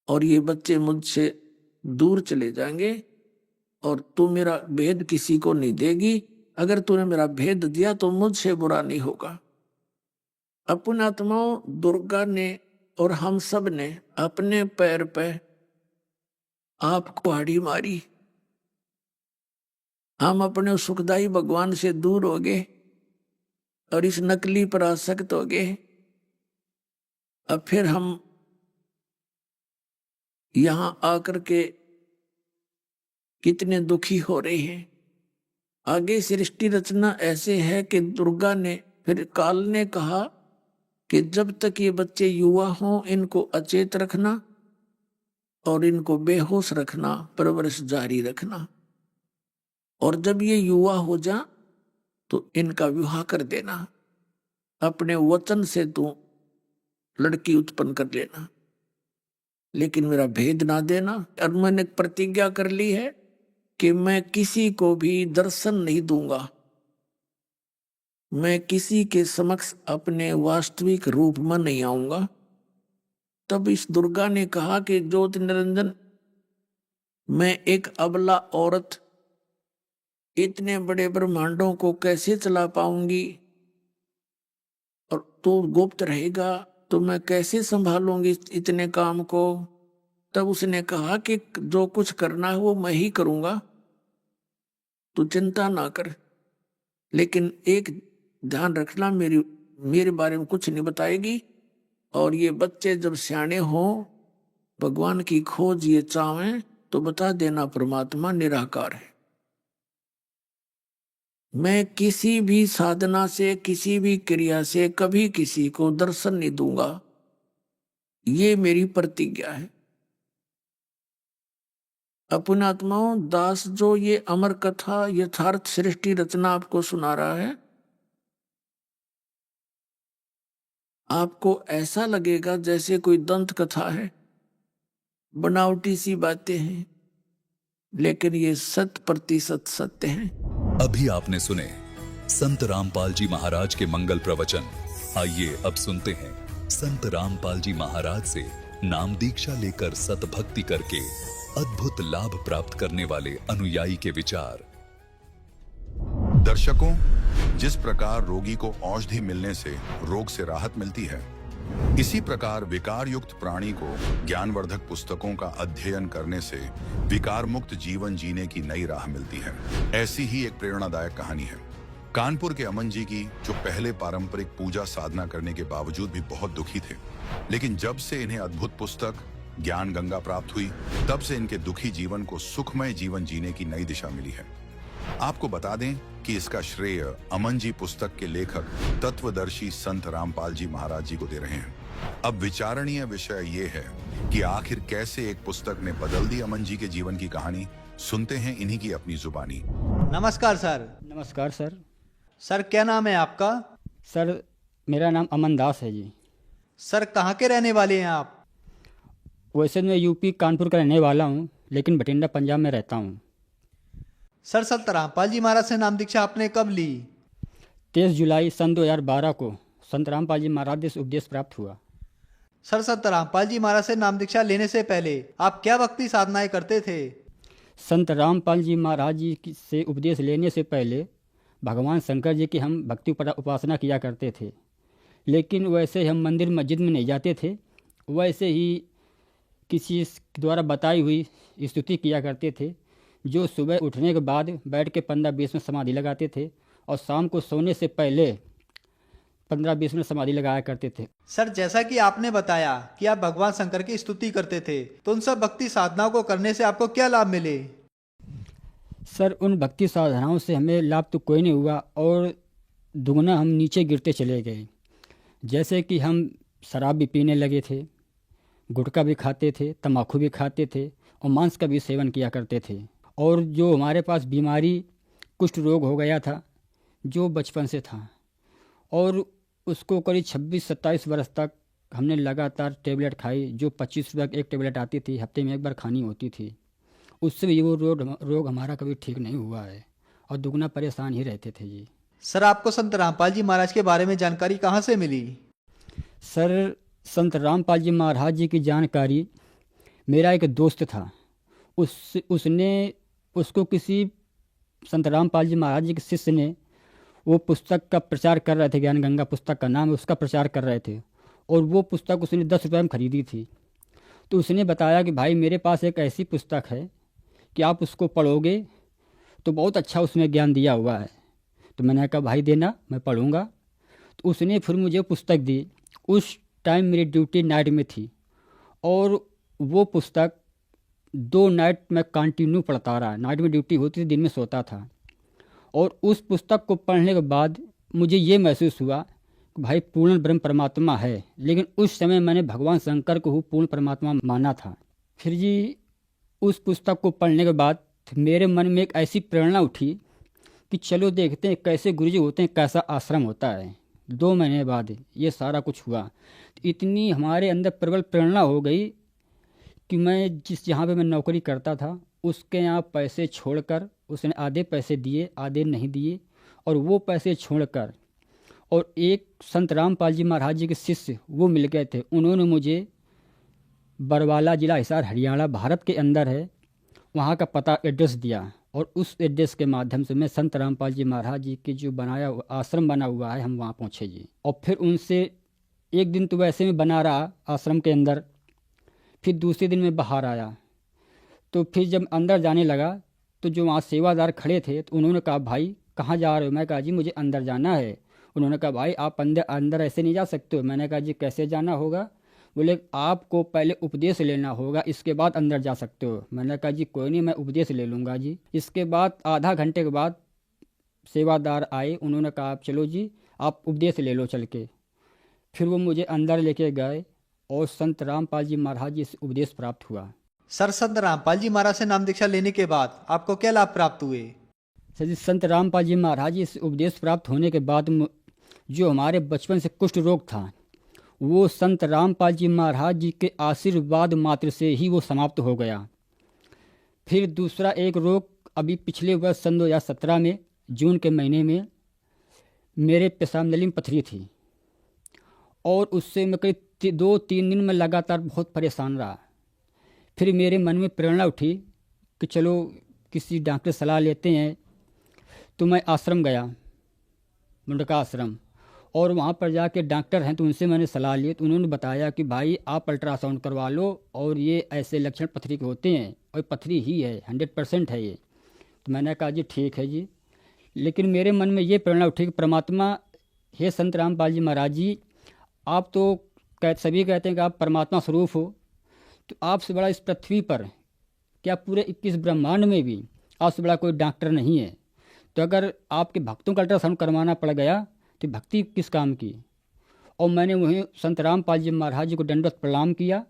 Speaker 8: और ये बच्चे मुझसे दूर चले जाएंगे और तू मेरा भेद किसी को नहीं देगी। अगर तूने मेरा भेद दिया तो मुझसे बुरा नहीं होगा। अपने आत्माओं, दुर्गा ने और हम सब ने अपने पैर पे आप कुहाड़ी मारी। हम अपने सुखदाई भगवान से दूर हो गए और इस नकली पर आसक्त हो गए। अब फिर हम यहां आकर के कितने दुखी हो रहे हैं। आगे सृष्टि रचना ऐसे है कि दुर्गा ने फिर काल ने कहा कि जब तक ये बच्चे युवा हों इनको अचेत रखना और इनको बेहोश रखना, परवरिश जारी रखना, और जब ये युवा हो जा तो इनका विवाह कर देना। अपने वचन से तू लड़की उत्पन्न कर लेना, लेकिन मेरा भेद ना देना। और मैंने प्रतिज्ञा कर ली है कि मैं किसी को भी दर्शन नहीं दूंगा, मैं किसी के समक्ष अपने वास्तविक रूप में नहीं आऊंगा। तब इस दुर्गा ने कहा कि ज्योति निरंजन, मैं एक अबला औरत इतने बड़े ब्रह्मांडों को कैसे चला पाऊंगी, और तू गुप्त रहेगा तो मैं कैसे संभालूंगी इतने काम को। तब उसने कहा कि जो कुछ करना है वो मैं ही करूंगा, तू चिंता ना कर, लेकिन एक ध्यान रखना, मेरे बारे में कुछ नहीं बताएगी, और ये बच्चे जब सियाने हों, भगवान की खोज ये चाहें तो बता देना परमात्मा निराकार है। मैं किसी भी साधना से, किसी भी क्रिया से कभी किसी को दर्शन नहीं दूंगा, ये मेरी प्रतिज्ञा है। अपने आत्माओं, दास जो ये अमर कथा यथार्थ सृष्टि रचना आपको सुना रहा है, आपको ऐसा लगेगा जैसे कोई दंत कथा है, बनावटी सी बातें हैं, लेकिन ये 100% सत्य हैं।
Speaker 7: अभी आपने सुने संत रामपाल जी महाराज के मंगल प्रवचन। आइए अब सुनते हैं संत रामपाल जी महाराज से नाम दीक्षा लेकर सतभक्ति करके अद्भुत लाभ प्राप्त करने वाले अनुयायी के विचार।
Speaker 3: दर्शकों, जिस प्रकार रोगी को औषधि मिलने से रोग से राहत मिलती है, इसी प्रकार विकार युक्त प्राणी को ज्ञानवर्धक पुस्तकों का अध्ययन करने से विकार मुक्त जीवन जीने की नई राह मिलती है। ऐसी ही एक प्रेरणादायक कहानी है कानपुर के अमन जी की, जो पहले पारंपरिक पूजा साधना करने के बावजूद भी बहुत दुखी थे, लेकिन जब से इन्हें अद्भुत पुस्तक ज्ञान गंगा प्राप्त हुई, तब से इनके दुखी जीवन को सुखमय जीवन जीने की नई दिशा मिली है। आपको बता दें कि इसका श्रेय अमन जी पुस्तक के लेखक तत्वदर्शी संत रामपाल जी महाराज जी को दे रहे हैं। अब विचारणीय विषय ये है कि आखिर कैसे एक पुस्तक ने बदल दी अमन जी के जीवन की कहानी। सुनते हैं इन्हीं की अपनी जुबानी।
Speaker 4: नमस्कार सर।
Speaker 9: नमस्कार सर।
Speaker 4: सर क्या नाम है आपका?
Speaker 9: सर मेरा नाम अमन दास है जी।
Speaker 4: सर कहाँ के रहने वाले हैं आप?
Speaker 9: वैसे मैं यूपी कानपुर का रहने वाला हूँ, लेकिन बठिंडा पंजाब में रहता हूँ।
Speaker 4: सर संत रामपाल जी महाराज से नाम दीक्षा आपने कब ली?
Speaker 9: 23 जुलाई सन 2012 को संत रामपाल जी महाराज से उपदेश प्राप्त हुआ।
Speaker 4: सर संत रामपाल जी महाराज से नाम दीक्षा लेने से पहले आप क्या भक्ति साधनाएं करते थे?
Speaker 9: संत रामपाल जी महाराज जी से उपदेश लेने से पहले भगवान शंकर जी की हम भक्ति उपासना किया करते थे, लेकिन वैसे हम मंदिर मस्जिद में नहीं जाते थे, वैसे ही किसी द्वारा बताई हुई स्तुति किया करते थे, जो सुबह उठने के बाद बैठ के 15-20 मिनट समाधि लगाते थे और शाम को सोने से पहले 15-20 मिनट समाधि लगाया करते थे।
Speaker 4: सर जैसा कि आपने बताया कि आप भगवान शंकर की स्तुति करते थे, तो उन सब भक्ति साधनाओं को करने से आपको क्या लाभ मिले?
Speaker 9: सर उन भक्ति साधनाओं से हमें लाभ तो कोई नहीं हुआ और दुगना हम नीचे गिरते चले गए। जैसे कि हम शराब भी पीने लगे थे, गुटखा भी खाते थे, तम्बाकू भी खाते थे और मांस का भी सेवन किया करते थे। और जो हमारे पास बीमारी कुष्ठ रोग हो गया था, जो बचपन से था, और उसको करीब 26-27 वर्ष तक हमने लगातार टेबलेट खाई, जो 25 रुपये की एक टेबलेट आती थी, हफ्ते में एक बार खानी होती थी। उससे भी वो रोग हमारा कभी ठीक नहीं हुआ है और दुगना परेशान ही रहते थे जी।
Speaker 4: सर, आपको संत रामपाल जी महाराज के बारे में जानकारी कहाँ से मिली?
Speaker 9: सर, संत रामपाल जी महाराज जी की जानकारी मेरा एक दोस्त था, उसको किसी संत रामपाल जी महाराज जी के शिष्य ने वो पुस्तक का प्रचार कर रहे थे, ज्ञान गंगा पुस्तक का नाम है, उसका प्रचार कर रहे थे, और वो पुस्तक उसने 10 रुपये में खरीदी थी। तो उसने बताया कि भाई मेरे पास एक ऐसी पुस्तक है कि आप उसको पढ़ोगे तो बहुत अच्छा उसमें ज्ञान दिया हुआ है। तो मैंने कहा भाई देना, मैं पढ़ूंगा। तो उसने फिर मुझे पुस्तक दी। उस टाइम मेरी ड्यूटी नाइट में थी, और वो पुस्तक 2 नाइट में कंटिन्यू पढ़ता रहा। नाइट में ड्यूटी होती थी, दिन में सोता था। और उस पुस्तक को पढ़ने के बाद मुझे ये महसूस हुआ कि भाई पूर्ण ब्रह्म परमात्मा है, लेकिन उस समय मैंने भगवान शंकर को पूर्ण परमात्मा माना था। फिर जी उस पुस्तक को पढ़ने के बाद मेरे मन में एक ऐसी प्रेरणा उठी कि चलो देखते हैं कैसे गुरुजी होते हैं, कैसा आश्रम होता है। 2 महीने बाद ये सारा कुछ हुआ। इतनी हमारे अंदर प्रबल प्रेरणा हो गई कि मैं जहाँ पे मैं नौकरी करता था उसके यहाँ पैसे छोड़कर, उसने आधे पैसे दिए, आधे नहीं दिए, और वो पैसे छोड़कर, और एक संत रामपाल जी महाराज जी के शिष्य वो मिल गए थे, उन्होंने मुझे बरवाला जिला हिसार हरियाणा भारत के अंदर है, वहाँ का पता एड्रेस दिया, और उस एड्रेस के माध्यम से मैं संत रामपाल जी महाराज जी के जो बनाया आश्रम बना हुआ है हम वहाँ पहुँचे जी। और फिर उनसे एक दिन तो वैसे में बना रहा आश्रम के अंदर, फिर दूसरे दिन में बाहर आया। तो फिर जब अंदर जाने लगा तो जो वहाँ सेवादार खड़े थे तो उन्होंने कहा भाई कहाँ जा रहे हो? मैं कहा जी मुझे अंदर जाना है। उन्होंने कहा भाई आप अंदर ऐसे नहीं जा सकते हो। मैंने कहा जी कैसे जाना होगा? बोले आपको पहले उपदेश लेना होगा, इसके बाद अंदर जा सकते हो। मैंने कहा जी कोई नहीं, मैं उपदेश ले लूँगा जी। इसके बाद आधा घंटे के बाद सेवादार आए, उन्होंने कहा आप चलो जी आप उपदेश ले लो चल के। फिर वो मुझे अंदर लेके गए और संत रामपाल जी महाराज जी से उपदेश प्राप्त हुआ।
Speaker 4: सर, संत रामपाल जी महाराज से नाम दीक्षा लेने के बाद आपको क्या लाभ प्राप्त हुए?
Speaker 9: सर जी, संत रामपाल जी महाराज जी से उपदेश प्राप्त होने के बाद जो हमारे बचपन से कुष्ठ रोग था वो संत रामपाल जी महाराज जी के आशीर्वाद मात्र से ही वो समाप्त हो गया। फिर दूसरा एक रोग अभी पिछले वर्ष सन 2017 में जून के महीने में मेरे पेशाब नली में पथरी थी, और उससे मैं करीब 2-3 दिन में लगातार बहुत परेशान रहा। फिर मेरे मन में प्रेरणा उठी कि चलो किसी डॉक्टर सलाह लेते हैं। तो मैं आश्रम गया, मुंडका आश्रम, और वहाँ पर जाके डॉक्टर हैं तो उनसे मैंने सलाह ली। तो उन्होंने बताया कि भाई आप अल्ट्रासाउंड करवा लो, और ये ऐसे लक्षण पथरी के होते हैं, और पथरी ही है, 100% है ये। तो मैंने कहा जी ठीक है जी। लेकिन मेरे मन में ये प्रेरणा उठी कि परमात्मा, हे संत रामपाल जी महाराज जी, आप तो सभी कहते हैं कि आप परमात्मा स्वरूप हो, तो आपसे बड़ा इस पृथ्वी पर, क्या पूरे 21 ब्रह्मांड में भी आपसे बड़ा कोई डॉक्टर नहीं है। तो अगर आपके भक्तों का अल्ट्रासाउंड करवाना पड़ गया तो भक्ति किस काम की। और मैंने वहीं संत रामपाल जी महाराज जी को दंडवत प्रणाम किया,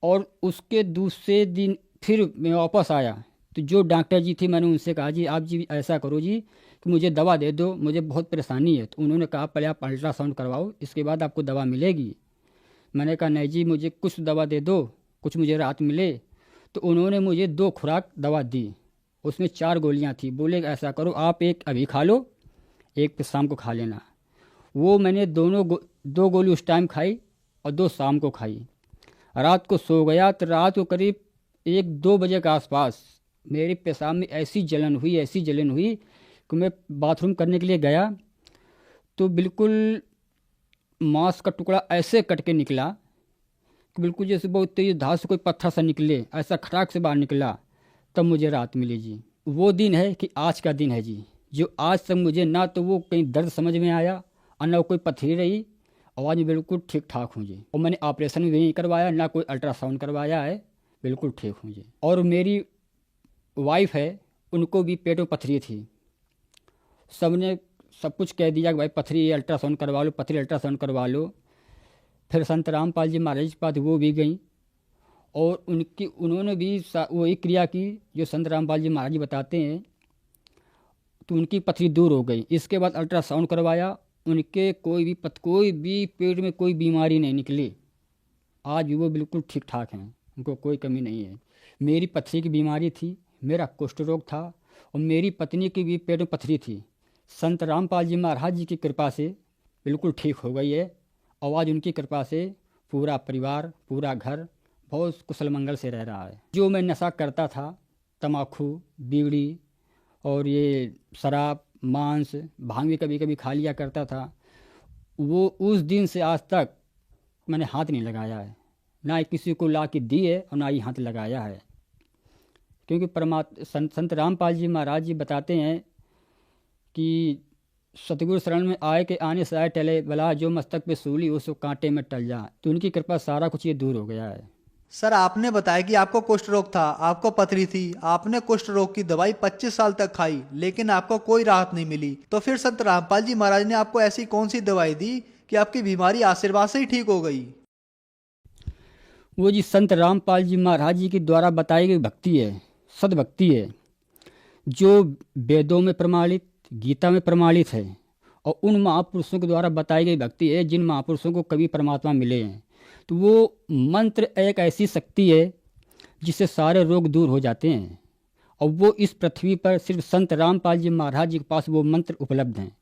Speaker 9: और उसके दूसरे दिन फिर मैं वापस आया तो जो डॉक्टर जी थी मैंने उनसे कहा जी आप जी ऐसा करो जी कि मुझे दवा दे दो, मुझे बहुत परेशानी है। तो उन्होंने कहा पहले आप अल्ट्रासाउंड करवाओ, इसके बाद आपको दवा मिलेगी। मैंने कहा नहीं जी मुझे कुछ दवा दे दो, कुछ मुझे राहत मिले। तो उन्होंने मुझे 2 खुराक दवा दी, उसमें 4 गोलियां थी। बोले ऐसा करो आप एक अभी खा लो, एक फिर शाम को खा लेना। वो मैंने 2 गोली उस टाइम खाई और 2 शाम को खाई। रात को सो गया तो रात को करीब 1-2 बजे के आसपास मेरे पेशाब में ऐसी जलन हुई कि मैं बाथरूम करने के लिए गया तो बिल्कुल मांस का टुकड़ा ऐसे कट के निकला कि बिल्कुल जैसे बहुत तेज धार से कोई पत्थर सा निकले, ऐसा खटाक से बाहर निकला। तब मुझे राहत मिली जी। वो दिन है कि आज का दिन है जी, जो आज तक मुझे ना तो वो कहीं दर्द समझ में आया और ना कोई पथरी रही, आवाज़ में बिल्कुल ठीक ठाक हूँ जी। और मैंने ऑपरेशन भी नहीं करवाया, ना कोई अल्ट्रासाउंड करवाया है, बिल्कुल ठीक हूँ जी। और मेरी वाइफ है, उनको भी पेट में पथरी थी। सबने सब कुछ कह दिया कि भाई पथरी अल्ट्रासाउंड करवा लो, पथरी अल्ट्रासाउंड करवा लो। फिर संत रामपाल जी महाराज के पास वो भी गई और उन्होंने भी वही क्रिया की जो संत रामपाल जी महाराज जी बताते हैं। तो उनकी पथरी दूर हो गई। इसके बाद अल्ट्रासाउंड करवाया, उनके कोई भी पेट में कोई बीमारी नहीं निकली। आज भी वो बिल्कुल ठीक ठाक हैं, उनको कोई कमी नहीं है। मेरी पथरी की बीमारी थी, मेरा कुष्ठ रोग था और मेरी पत्नी की भी पेट में पथरी थी। संत रामपाल जी महाराज जी की कृपा से बिल्कुल ठीक हो गई है और आज उनकी कृपा से पूरा परिवार, पूरा घर बहुत कुशल मंगल से रह रहा है। जो मैं नशा करता था, तम्बाकू, बीड़ी और ये शराब, मांस, भांग भी कभी कभी खा लिया करता था, वो उस दिन से आज तक मैंने हाथ नहीं लगाया है, ना ही किसी को ला के दी है और ना ही हाथ लगाया है। क्योंकि संत रामपाल जी महाराज जी बताते हैं कि सतगुरु शरण में आए के आने से आए टले भला, जो मस्तक पे सूली उसको कांटे में टल जा। तो उनकी कृपा सारा कुछ ये दूर हो गया है।
Speaker 4: सर, आपने बताया कि आपको कुष्ठ रोग था, आपको पथरी थी, आपने कुष्ठ रोग की दवाई 25 साल तक खाई, लेकिन आपको कोई राहत नहीं मिली। तो फिर संत रामपाल जी महाराज ने आपको ऐसी कौन सी दवाई दी कि आपकी बीमारी आशीर्वाद से ही ठीक हो गई?
Speaker 9: वो जी संत रामपाल जी महाराज जी के द्वारा बताई गई भक्ति है, सद्भक्ति है, जो वेदों में प्रमाणित, गीता में प्रमाणित है और उन महापुरुषों के द्वारा बताई गई भक्ति है जिन महापुरुषों को कभी परमात्मा मिले हैं। तो वो मंत्र एक ऐसी शक्ति है जिससे सारे रोग दूर हो जाते हैं और वो इस पृथ्वी पर सिर्फ संत रामपाल जी महाराज जी के पास वो मंत्र उपलब्ध हैं।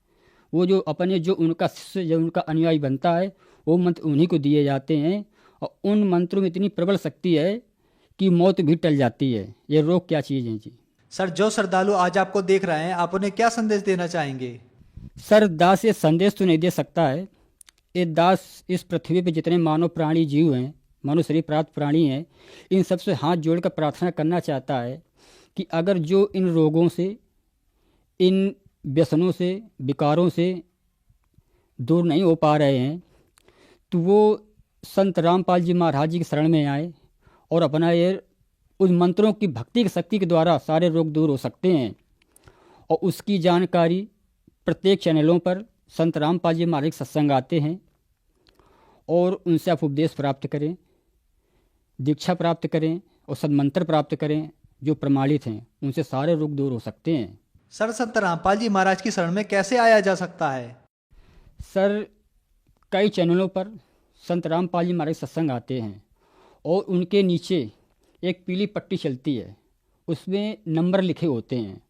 Speaker 9: वो जो उनका शिष्य, जो उनका अनुयायी बनता है, वो मंत्र उन्हीं को दिए जाते हैं और उन मंत्रों में इतनी प्रबल शक्ति है कि मौत भी टल जाती है। ये रोग क्या चीज़ है जी।
Speaker 4: सर, जो श्रद्धालु आज आपको देख रहे हैं, आप उन्हें क्या संदेश देना चाहेंगे?
Speaker 9: सर, दास ये संदेश तो नहीं दे सकता है। ये दास इस पृथ्वी पे जितने मानव प्राणी जीव हैं, मानव शरीर प्राप्त प्राणी हैं, इन सबसे हाथ जोड़कर प्रार्थना करना चाहता है कि अगर जो इन रोगों से, इन व्यसनों से, विकारों से दूर नहीं हो पा रहे हैं, तो वो संत रामपाल जी महाराज जी की शरण में आए और अपना ये उन मंत्रों की भक्ति की शक्ति के द्वारा सारे रोग दूर हो सकते हैं। और उसकी जानकारी प्रत्येक चैनलों पर संत रामपाल जी महाराज सत्संग आते हैं और उनसे आप उपदेश प्राप्त करें, दीक्षा प्राप्त करें और सदमंत्र प्राप्त करें जो प्रमाणित हैं, उनसे सारे रोग दूर हो सकते हैं।
Speaker 4: सर, संत रामपाल जी महाराज की शरण में कैसे आया जा सकता है?
Speaker 9: सर, कई चैनलों पर संत रामपाल जी महाराज सत्संग आते हैं और उनके नीचे एक पीली पट्टी चलती है, उसमें नंबर लिखे होते हैं।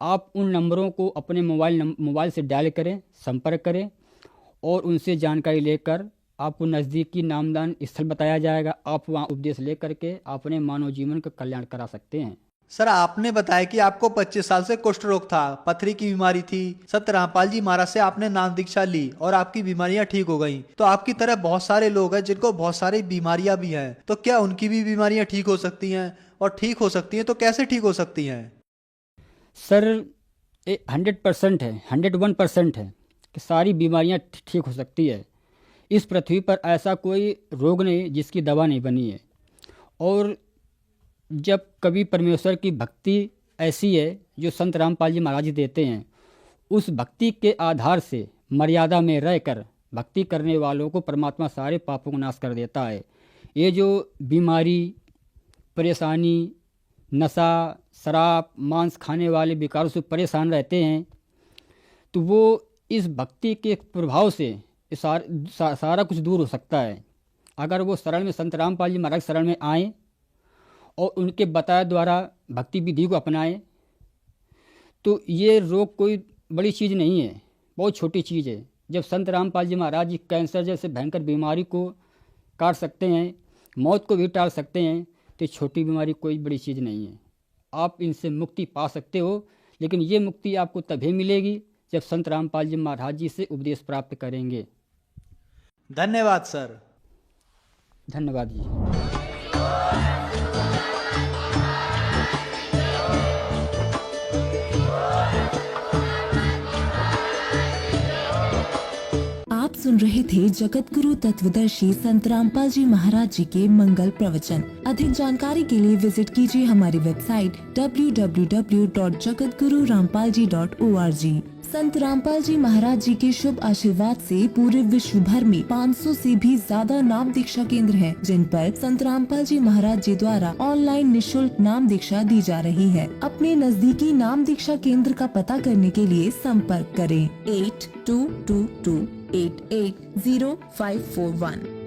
Speaker 9: आप उन नंबरों को अपने मोबाइल से डायल करें, संपर्क करें और उनसे जानकारी लेकर आपको नज़दीकी नामदान स्थल बताया जाएगा। आप वहाँ उपदेश लेकर के अपने मानव जीवन का कल्याण करा सकते हैं।
Speaker 4: सर, आपने बताया कि आपको 25 साल से कुष्ठ रोग था, पथरी की बीमारी थी। संत रामपाल जी महाराज से आपने नाम दीक्षा ली और आपकी बीमारियां ठीक हो गईं। तो आपकी तरह बहुत सारे लोग हैं जिनको बहुत सारी बीमारियां भी हैं, तो क्या उनकी भी बीमारियां ठीक हो सकती हैं? और ठीक हो सकती हैं तो कैसे ठीक हो सकती हैं?
Speaker 9: सर, 100% है, 101% है कि सारी बीमारियां ठीक हो सकती है। इस पृथ्वी पर ऐसा कोई रोग नहीं जिसकी दवा नहीं बनी है। और जब कभी परमेश्वर की भक्ति ऐसी है जो संत रामपाल जी महाराज जी देते हैं, उस भक्ति के आधार से मर्यादा में रहकर भक्ति करने वालों को परमात्मा सारे पापों को नाश कर देता है। ये जो बीमारी, परेशानी, नशा, शराब, मांस खाने वाले विकारों से परेशान रहते हैं, तो वो इस भक्ति के प्रभाव से सारा कुछ दूर हो सकता है। अगर वो शरण में संत रामपाल जी महाराज शरण में आएँ और उनके बताए द्वारा भक्ति विधि को अपनाएं, तो ये रोग कोई बड़ी चीज़ नहीं है, बहुत छोटी चीज़ है। जब संत रामपाल जी महाराज जी कैंसर जैसे भयंकर बीमारी को काट सकते हैं, मौत को भी टाल सकते हैं, तो छोटी बीमारी कोई बड़ी चीज़ नहीं है। आप इनसे मुक्ति पा सकते हो, लेकिन ये मुक्ति आपको तभी मिलेगी जब संत रामपाल जी महाराज जी से उपदेश प्राप्त करेंगे।
Speaker 4: धन्यवाद सर।
Speaker 9: धन्यवाद जी।
Speaker 10: आप सुन रहे थे जगत गुरु तत्वदर्शी संत रामपाल जी महाराज जी के मंगल प्रवचन। अधिक जानकारी के लिए विजिट कीजिए हमारी वेबसाइट www.jagatgururampalji.org। संत रामपाल जी महाराज जी के शुभ आशीर्वाद से पूरे विश्व भर में 500 से भी ज्यादा नाम दीक्षा केंद्र हैं, जिन पर संत रामपाल जी महाराज जी द्वारा ऑनलाइन निशुल्क नाम दीक्षा दी जा रही है। अपने नजदीकी नाम दीक्षा केंद्र का पता करने के लिए संपर्क करें 8222880541।